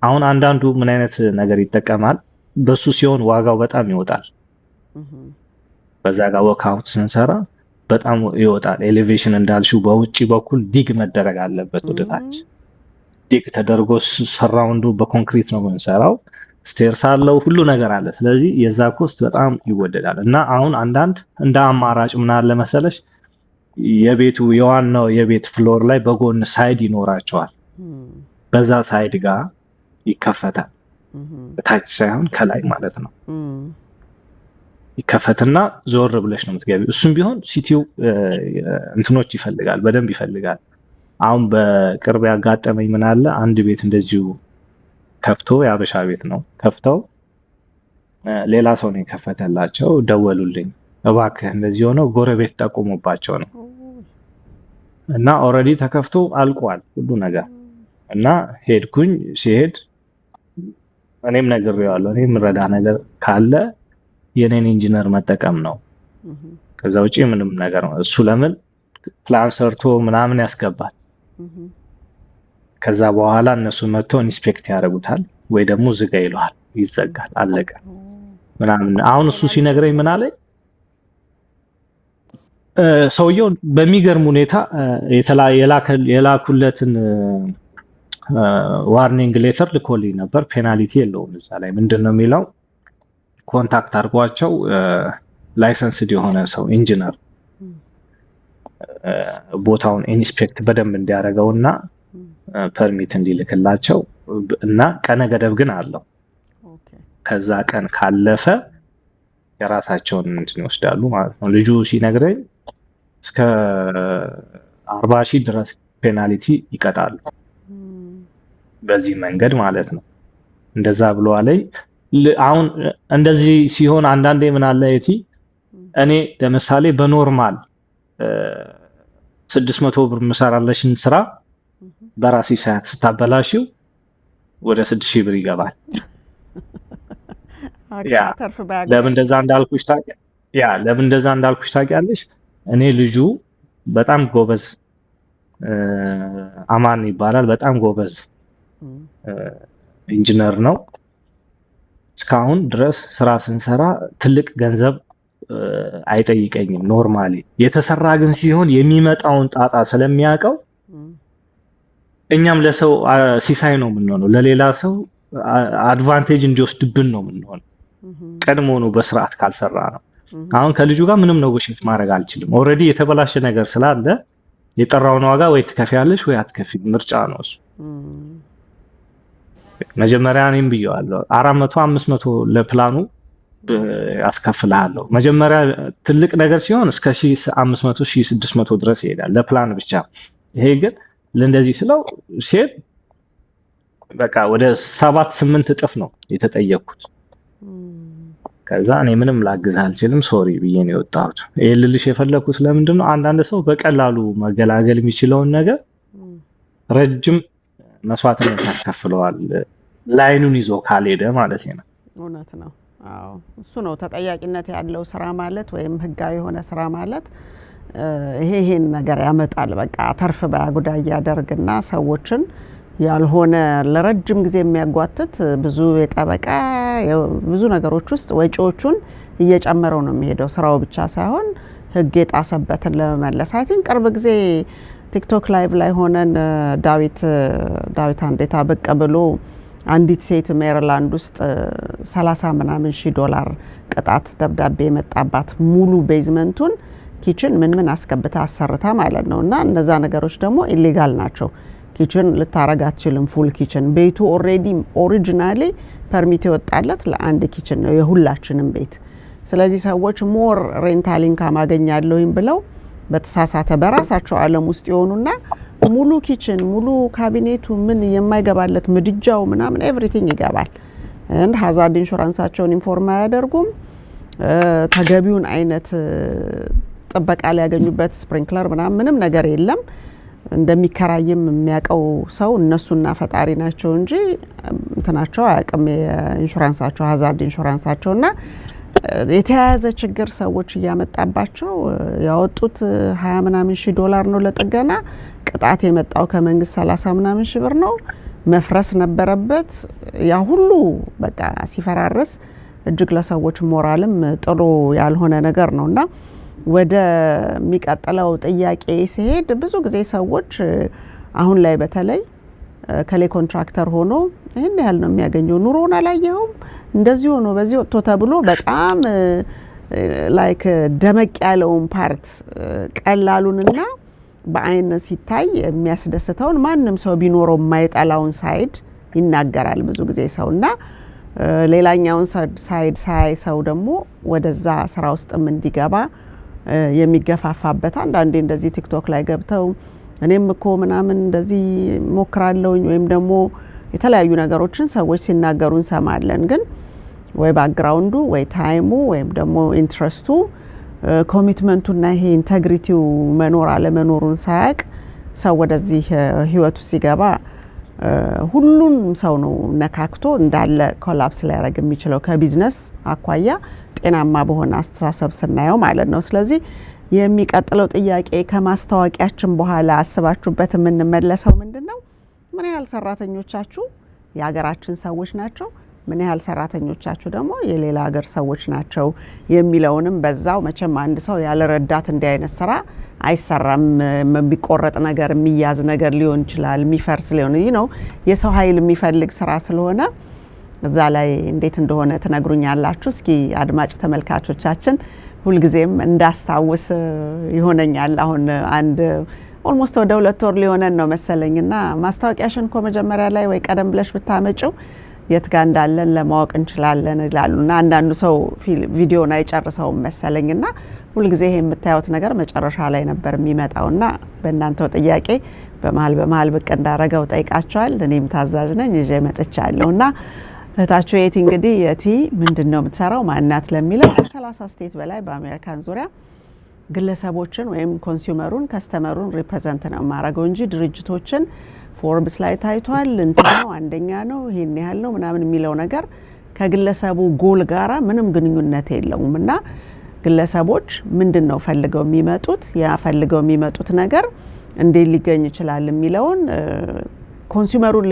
አሁን አንዳንዱ ምን አይነት ነገር ይጠቀማል በሱ ሲሆን ዋጋው በጣም ይወጣል። በዛ ጋር ወርክአውት ስንሰራ በጣም ይወጣል። ኤሌቬሽን እንዳልሽው በውጪ በኩል ዲግ መደረግ አለበት ወደታች ዲግ ተደርጎ ሰራውንዱ በኮንክሪት ነው የምንሰራው። ስቴርስ አለው ሁሉ ነገር አለ። ስለዚህ የዛ ኮስት በጣም ይወደዳል እና አሁን አንዳንድ እንደ አማራጭ ምን አለ መሰለሽ የቤቱ የዋናው የቤት ፍሎር ላይ በጎን ሳይድ ይኖራቸዋል። በዛ ሳይድ ጋር ይከፈታል ታች ሳይሆን ከላይ ማለት ነው። ይከፈትና ዞር ብለሽ ነው የምትገቢው። እሱም ቢሆን ሲቲው እንትኖች ይፈልጋል በደንብ ይፈልጋል። አሁን በቅርብ ያጋጠመኝ ምን አለ አንድ ቤት እንደዚሁ ከፍቶ ያበሻ ቤት ነው ከፍተው ሌላ ሰው ነው የከፈተላቸው። ደወሉልኝ እባክህ እንደዚህ ሆነው ጎረቤት ጠቁሞባቸው ነው እና ኦሬዲ ተከፍቶ አልቋል ሁሉ ነገር እና ሄድኩኝ። ሲሄድ እኔም ነግሬዋለሁ እኔ ምረዳ ነገር ካለ የኔን ኢንጂነር መጠቀም ነው ከዛ ውጪ ምንም ነገር ነው። እሱ ለምን ፕላን ሰርቶ ምናምን ያስገባል። ከዛ በኋላ እነሱ መጥተው ኢንስፔክት ያደርጉታል ወይ ደግሞ ዝጋ ይሏል ይዘጋል አለቀ ምናምን። አሁን እሱ ሲነግረኝ ምን አለኝ ሰውየው በሚገርም ሁኔታ የላኩለትን ዋርኒንግ ሌተር ልኮልኝ ነበር። ፔናልቲ የለውም እዛ ላይ ምንድነው የሚለው ኮንታክት አድርጓቸው ላይሰንስድ የሆነ ሰው ኢንጂነር ቦታውን ኢንስፔክት በደንብ እንዲያደርገውና ፐርሚት እንዲልክላቸው እና ቀነ ገደብ ግን አለው። ከዛ ቀን ካለፈ የራሳቸውን እንትን ይወስዳሉ ማለት ነው። ልጁ ሲነግረኝ እስከ 40,000 ድረስ ፔናልቲ ይቀጣሉ በዚህ መንገድ ማለት ነው። እንደዛ ብሎ አለኝ። አሁን እንደዚህ ሲሆን አንዳንዴ ምን አለ እቲ እኔ ለምሳሌ በኖርማል 600 ብር መሰራለሽን ስራ በራሲ ሰዓት ስታበላሽው ወደ 6000 ብር ይገባል። ያ ተርፍ ባያገኝ ለምን እንደዛ እንዳልኩሽ ታውቂያለሽ? እኔ ልጁ በጣም ጎበዝ አማን ይባላል። በጣም ጎበዝ ኢንጂነር ነው። እስካሁን ድረስ ስራ ስንሰራ ትልቅ ገንዘብ አይጠይቀኝም ኖርማሊ። የተሰራ ግን ሲሆን የሚመጣውን ጣጣ ስለሚያውቀው እኛም ለሰው ሲሳይ ነው የምንሆነው፣ ለሌላ ሰው አድቫንቴጅ እንዲወስድብን ነው የምንሆነው ቀድሞ ነው በስርዓት ካልሰራ ነው። አሁን ከልጁ ጋር ምንም ኔጎሽየት ማድረግ አልችልም። ኦልሬዲ የተበላሸ ነገር ስላለ የጠራውን ዋጋ ወይ ትከፍያለሽ ወይ አትከፊም፣ ምርጫ ነው እሱ። መጀመሪያ እኔም ብየዋለሁ 400 500 ለፕላኑ ያስከፍልሃለሁ። መጀመሪያ ትልቅ ነገር ሲሆን እስከ 1500 1600 ድረስ ይሄዳል ለፕላን ብቻ። ይሄ ግን ለእንደዚህ ስለው ሲሄድ በቃ ወደ 7-8 እጥፍ ነው የተጠየቅኩት። ከዛ እኔ ምንም ላግዝ አልችልም ሶሪ ብዬ ነው የወጣሁት። ይሄ ልልሽ የፈለኩት ለምንድን ነው አንዳንድ ሰው በቀላሉ መገላገል የሚችለውን ነገር ረጅም መስዋዕትነት ያስከፍለዋል ላይኑን ይዞ ካልሄደ ማለት ነው። እውነት ነው። አዎ እሱ ነው ተጠያቂነት ያለው ስራ ማለት ወይም ህጋዊ የሆነ ስራ ማለት ይሄን ነገር ያመጣል። በቃ ተርፍ ባያጉዳይ ያደርግና ሰዎችን ያልሆነ ለረጅም ጊዜ የሚያጓትት ብዙ የጠበቃ ብዙ ነገሮች ውስጥ ወጪዎቹን እየጨመረው ነው የሚሄደው። ስራው ብቻ ሳይሆን ህግ የጣሰበትን ለመመለስ አይን ቅርብ ጊዜ ቲክቶክ ላይቭ ላይ ሆነን ዳዊት አንዴታ ብቅ ብሎ አንዲት ሴት ሜሪላንድ ውስጥ 30 ምናምን ሺህ ዶላር ቅጣት ደብዳቤ የመጣባት ሙሉ ቤዝመንቱን ኪችን ምን አስገብታ አሰርታ ማለት ነውና እነዛ ነገሮች ደግሞ ኢሊጋል ናቸው። ኪችን ልታረግ አትችልም። ፉል ኪችን ቤቱ ኦሬዲ ኦሪጂናሊ ፐርሚት የወጣለት ለአንድ ኪችን ነው የሁላችንም ቤት። ስለዚህ ሰዎች ሞር ሬንታል ኢንካም አገኛለሁኝ ብለው በተሳሳተ በራሳቸው ዓለም ውስጥ ይሆኑና ሙሉ ኪችን ሙሉ ካቢኔቱ ምን የማይገባለት ምድጃው ምናምን ኤቭሪቲንግ ይገባል። and hazard ኢንሹራንሳቸውን ኢንፎርም አያደርጉም። ተገቢውን አይነት ጥበቃ ሊያገኙበት ስፕሪንክለር ምንም ነገር የለም። እንደሚከራይም የሚያቀው ሰው እነሱና ፈጣሪ ናቸው እንጂ እንትናቸው አያቅም ኢንሹራንሳቸው hazard ኢንሹራንሳቸውና የተያያዘ ችግር ሰዎች እያመጣባቸው ያወጡት 20 ምናምን ሺህ ዶላር ነው ለጥገና። ቅጣት የመጣው ከመንግስት 30 ምናምን ሺህ ብር ነው። መፍረስ ነበረበት። ያ ሁሉ በቃ ሲፈራረስ እጅግ ለሰዎች ሞራልም ጥሩ ያልሆነ ነገር ነውና ወደ የሚቀጥለው ጥያቄ ሲሄድ ብዙ ጊዜ ሰዎች አሁን ላይ በተለይ ከሌ ኮንትራክተር ሆኖ ይሄን ያህል ነው የሚያገኘው ኑሮውን አላየውም እንደዚህ ሆኖ በዚህ ወጥቶ ተብሎ በጣም ላይክ ደመቅ ያለውን ፓርት ቀላሉንና በአይን ሲታይ የሚያስደስተውን ማንም ሰው ቢኖረው የማይጠላውን ሳይድ ይናገራል ብዙ ጊዜ ሰውና ሌላኛውን ሳይድ ሳይ ሰው ደግሞ ወደዛ ስራ ውስጥም እንዲገባ የሚገፋፋበት አንዳንዴ እንደዚህ ቲክቶክ ላይ ገብተው እኔም እኮ ምናምን እንደዚህ ሞክራለሁኝ ወይም ደግሞ የተለያዩ ነገሮችን ሰዎች ሲናገሩ እንሰማለን። ግን ወይ ባክግራውንዱ ወይ ታይሙ ወይም ደግሞ ኢንትረስቱ ኮሚትመንቱና ይሄ ኢንቴግሪቲው መኖር አለ መኖሩን ሳያቅ ሰው ወደዚህ ህይወቱ ሲገባ ሁሉም ሰው ነው ነካክቶ እንዳለ ኮላፕስ ሊያደርግ የሚችለው ከቢዝነስ አኳያ ጤናማ በሆነ አስተሳሰብ ስናየው ማለት ነው። ስለዚህ የሚቀጥለው ጥያቄ ከማስተዋቂያችን በኋላ አስባችሁበት የምንመለሰው ምንድነው? ምን ያህል ሰራተኞቻችሁ የሀገራችን ሰዎች ናቸው? ምን ያህል ሰራተኞቻችሁ ደግሞ የሌላ ሀገር ሰዎች ናቸው የሚለውንም በዛው መቼም አንድ ሰው ያለ ረዳት እንዲህ አይነት ስራ አይሰራም። የሚቆረጥ ነገር የሚያዝ ነገር ሊሆን ይችላል፣ የሚፈርስ ሊሆን ነው። የሰው ኃይል የሚፈልግ ስራ ስለሆነ እዛ ላይ እንዴት እንደሆነ ትነግሩኛላችሁ። እስኪ አድማጭ ተመልካቾቻችን ሁልጊዜም እንዳስታውስ ይሆነኛል። አሁን አንድ ኦልሞስት ወደ 2 ወር ሊሆነን ነው መሰለኝና ማስታወቂያሽን እኮ መጀመሪያ ላይ ወይ ቀደም ብለሽ ብታመጪው የት ጋር እንዳለን ለማወቅ እንችላለን ይላሉና አንዳንዱ ሰው ቪዲዮን አይጨርሰውም መሰለኝና ሁልጊዜ ይሄ የምታዩት ነገር መጨረሻ ላይ ነበር የሚመጣውና በእናንተው ጥያቄ በመሃል ብቅ እንዳረገው ጠይቃቸዋል። እኔም ታዛዥ ነኝ ይዤ መጥቻለሁና እታችሁ የቲ እንግዲህ የቲ ምንድነው የምትሰራው ማናት ለሚለው 30 ስቴት በላይ በአሜሪካን ዙሪያ ግለሰቦችን ወይም ኮንሱመሩን ከስተመሩን ሪፕሬዘንት ነው ማረገው እንጂ ድርጅቶችን ፎርብስ ላይ ታይቷል እንትን ነው አንደኛ ነው ይሄን ያህል ነው ምናምን የሚለው ነገር ከግለሰቡ ጎል ጋራ ምንም ግንኙነት የለውምና ግለሰቦች ምንድነው ፈልገው የሚመጡት ያ ፈልገው የሚመጡት ነገር እንዴት ሊገኝ ይችላል የሚለውን ኮንሱመሩን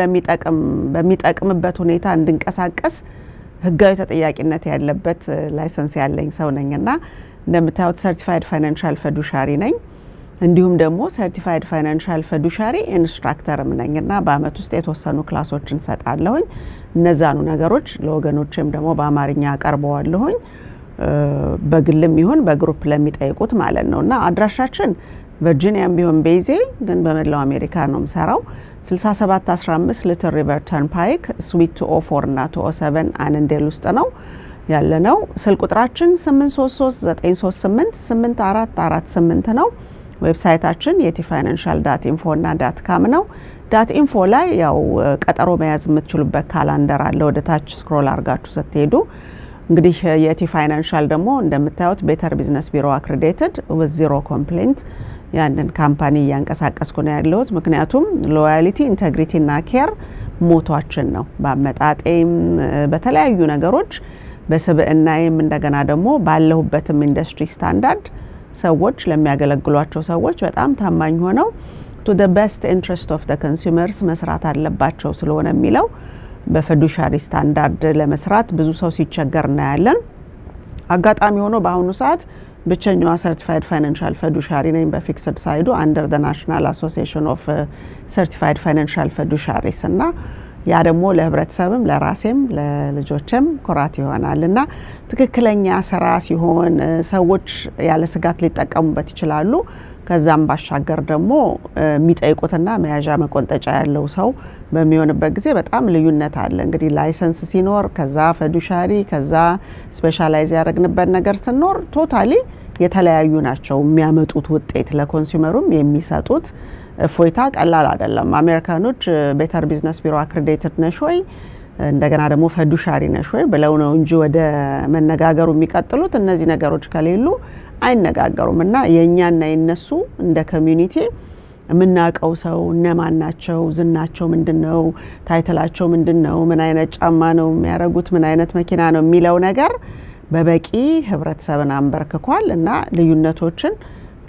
በሚጠቅምበት ሁኔታ እንድንቀሳቀስ ህጋዊ ተጠያቂነት ያለበት ላይሰንስ ያለኝ ሰው ነኝና እንደምታዩት ሰርቲፋይድ ፋይናንሻል ፊዱሻሪ ነኝ እንዲሁም ደግሞ ሰርቲፋይድ ፋይናንሻል ፊዱሻሪ ኢንስትራክተርም ነኝና በአመት ውስጥ የተወሰኑ ክላሶችን ሰጣለሁኝ እነዛኑ ነገሮች ለወገኖችም ደግሞ በአማርኛ አቀርበዋለሁኝ በግልም ይሁን በግሩፕ ለሚጠይቁት ማለት ነውና አድራሻችን ቨርጂኒያም ቢሆን ቤዜ ግን በመላው አሜሪካ ነው የምሰራው 6715 ሊትል ሪቨር ተርንፓይክ ስዊት 204 እና 207 አንንዴል ውስጥ ነው ያለነው ስልክ ቁጥራችን 8339388448 ነው ዌብሳይታችን yetifinancial.info እና .com ነው .info ላይ ያው ቀጠሮ መያዝ የምትችሉበት ካላንደር አለ ወደ ታች ስክሮል አርጋችሁ ስትሄዱ እንግዲህ የቲ ፋይናንሻል ደግሞ እንደምታዩት ቤተር ቢዝነስ ቢሮ አክሬዲትድ with zero complaint ያንን ካምፓኒ ያንቀሳቀስኩ ነው ያለሁት ምክንያቱም ሎያሊቲ ኢንቴግሪቲ እና ኬር ሞቷችን ነው በአመጣጤም በተለያዩ ነገሮች በስብዕናዬም እንደገና ደግሞ ባለሁበትም ኢንዱስትሪ ስታንዳርድ ሰዎች ለሚያገለግሏቸው ሰዎች በጣም ታማኝ ሆነው to the best interest of the consumers መስራት አለባቸው ስለሆነ የሚለው በፊዱሻሪ ስታንዳርድ ለመስራት ብዙ ሰው ሲቸገር እናያለን አጋጣሚ ሆኖ በአሁኑ ሰዓት ብቸኛዋ ሰርቲፋይድ ፋይናንሻል ፊዱሻሪ ነኝ በፊክስድ ሳይዱ under the National Association of Certified Financial Fiduciaries እና ያ ደግሞ ለህብረተሰብም ለራሴም ለልጆችም ኩራት ይሆናልና ትክክለኛ ስራ ሲሆን ሰዎች ያለ ስጋት ሊጠቀሙበት ይችላሉ ከዛም ባሻገር ደግሞ የሚጠይቁትና መያዣ መቆንጠጫ ያለው ሰው በሚሆንበት ጊዜ በጣም ልዩነት አለ እንግዲህ ላይሰንስ ሲኖር ከዛ ፊዱሻሪ ከዛ ስፔሻላይዝ ያደረግንበት ነገር ሲኖር ቶታሊ የተለያዩ ናቸው የሚያመጡት ውጤት ለኮንሱመሩም የሚሰጡት ፎይታ ቀላል አይደለም አሜሪካኖች ቤተር ቢዝነስ ቢሮ አክሬዲትድ ነሽ ወይ እንደገና ደግሞ ፊዱሻሪ ነሽ ወይ ብለው ነው እንጂ ወደ መነጋገሩ የሚቀጥሉት እነዚህ ነገሮች ከሌሉ አይነጋገሩምና የኛና የነሱ እንደ ኮሚኒቲ ምናቀው ሰው እነማን ናቸው ዝናቸው ምንድነው ታይትላቸው ምንድነው ምን አይነት ጫማ ነው የሚያረጉት ምን አይነት መኪና ነው የሚለው ነገር በበቂ ህብረተሰብን አንበርክኳል እና ልዩነቶችን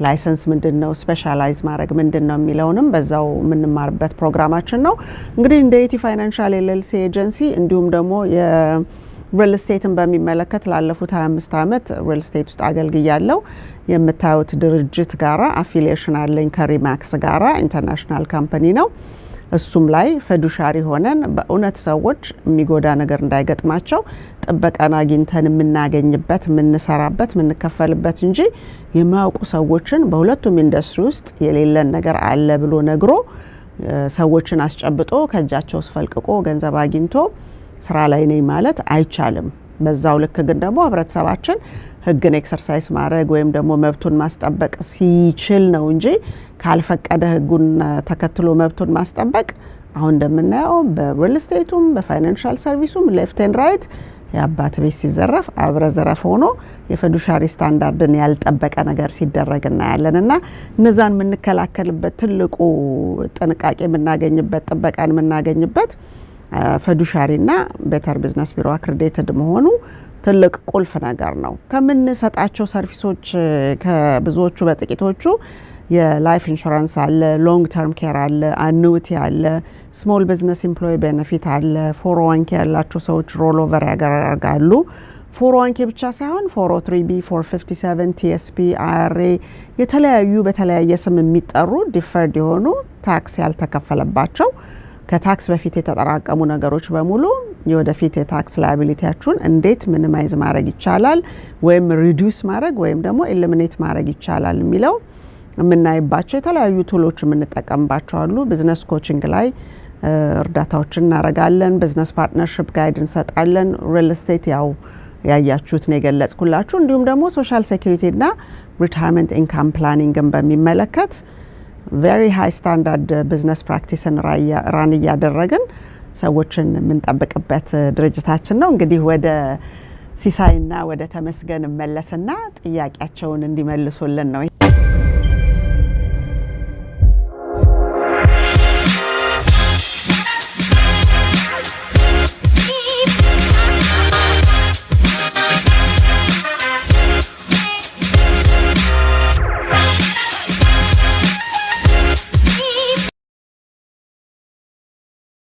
ላይሰንስ ምንድነው ስፔሻላይዝ ማድረግ ምንድነው የሚለውንም በዛው ምንማርበት ፕሮግራማችን ነው እንግዲህ እንደ የቲ ፋይናንሻል ኤልኤልሲ ኤጀንሲ እንዲሁም ደግሞ የሪል ስቴትን በሚመለከት ላለፉት 25 አመት ሪል ስቴት ውስጥ አገልግያለሁ የምታዩት ድርጅት ጋራ አፊሊዬሽን አለኝ ከሪማክስ ጋራ ኢንተርናሽናል ካምፓኒ ነው እሱም ላይ ፊዱሻሪ ሆነን በእውነት ሰዎች የሚጎዳ ነገር እንዳይገጥማቸው ጥበቃን አግኝተን የምናገኝበት የምንሰራበት የምንከፈልበት እንጂ የማያውቁ ሰዎችን በሁለቱም ኢንዱስትሪ ውስጥ የሌለን ነገር አለ ብሎ ነግሮ ሰዎችን አስጨብጦ ከእጃቸው ስፈልቅቆ ገንዘብ አግኝቶ ስራ ላይ ነኝ ማለት አይቻልም በዛው ልክ ግን ደግሞ ህብረተሰባችን ህግን ኤክሰርሳይዝ ማድረግ ወይም ደግሞ መብቱን ማስጠበቅ ሲችል ነው እንጂ ካልፈቀደ ህጉን ተከትሎ መብቱን ማስጠበቅ አሁን እንደምናየው በሪል ስቴቱም በፋይናንሻል ሰርቪሱም ሌፍት ኤንድ ራይት ያባት ቤት ሲዘረፍ አብረ ዘረፍ ሆኖ የፊዱሻሪ ስታንዳርድን ያልጠበቀ ነገር ሲደረግ እናያለንና እነዛን የምንከላከልበት ትልቁ ጥንቃቄ የምናገኝበት ጥበቃን የምናገኝበት ፊዱሻሪና ቤተር ቢዝነስ ቢሮ አክሬዲትድ መሆኑ ትልቅ ቁልፍ ነገር ነው ከምንሰጣቸው ሰርቪሶች ከብዙዎቹ በጥቂቶቹ የላይፍ ኢንሹራንስ አለ ሎንግ ተርም ኬር አለ አኑዊቲ አለ ስሞል ቢዝነስ ኤምፕሎይ ቤኔፊት አለ 401k ያላቸው ሰዎች ሮል ኦቨር ያደርጋሉ 401k ብቻ ሳይሆን 403b 457 TSP IRA የተለያዩ በተለያየ ስም የሚጠሩ ዲፈርድ የሆኑ ታክስ ያልተከፈለባቸው ከታክስ በፊት የተጠራቀሙ ነገሮች በሙሉ የወደፊት የታክስ ላያቢሊቲያችሁን እንዴት ሚኒማይዝ ማድረግ ይቻላል ወይም ሪዲዩስ ማድረግ ወይም ደግሞ ኤሊሚኔት ማድረግ ይቻላል የሚለው የምናይባቸው የተለያዩ ቱሎች የምንጠቀምባቸው አሉ ቢዝነስ ኮቺንግ ላይ እርዳታዎችን እናረጋለን ቢዝነስ ፓርትነርሺፕ ጋይድ እንሰጣለን ሪል ስቴት ያው ያያችሁት ነው የገለጽኩላችሁ እንዲሁም ደግሞ ሶሻል ሴኩሪቲ እና ሪታየርመንት ኢንካም ፕላኒንግን በሚመለከት very high standard business practice ራን እያደረግን ሰዎችን የምንጠብቅበት ድርጅታችን ነው እንግዲህ ወደ ሲሳይና ወደ ተመስገን መለስና ጥያቄያቸውን እንዲመልሱልን ነው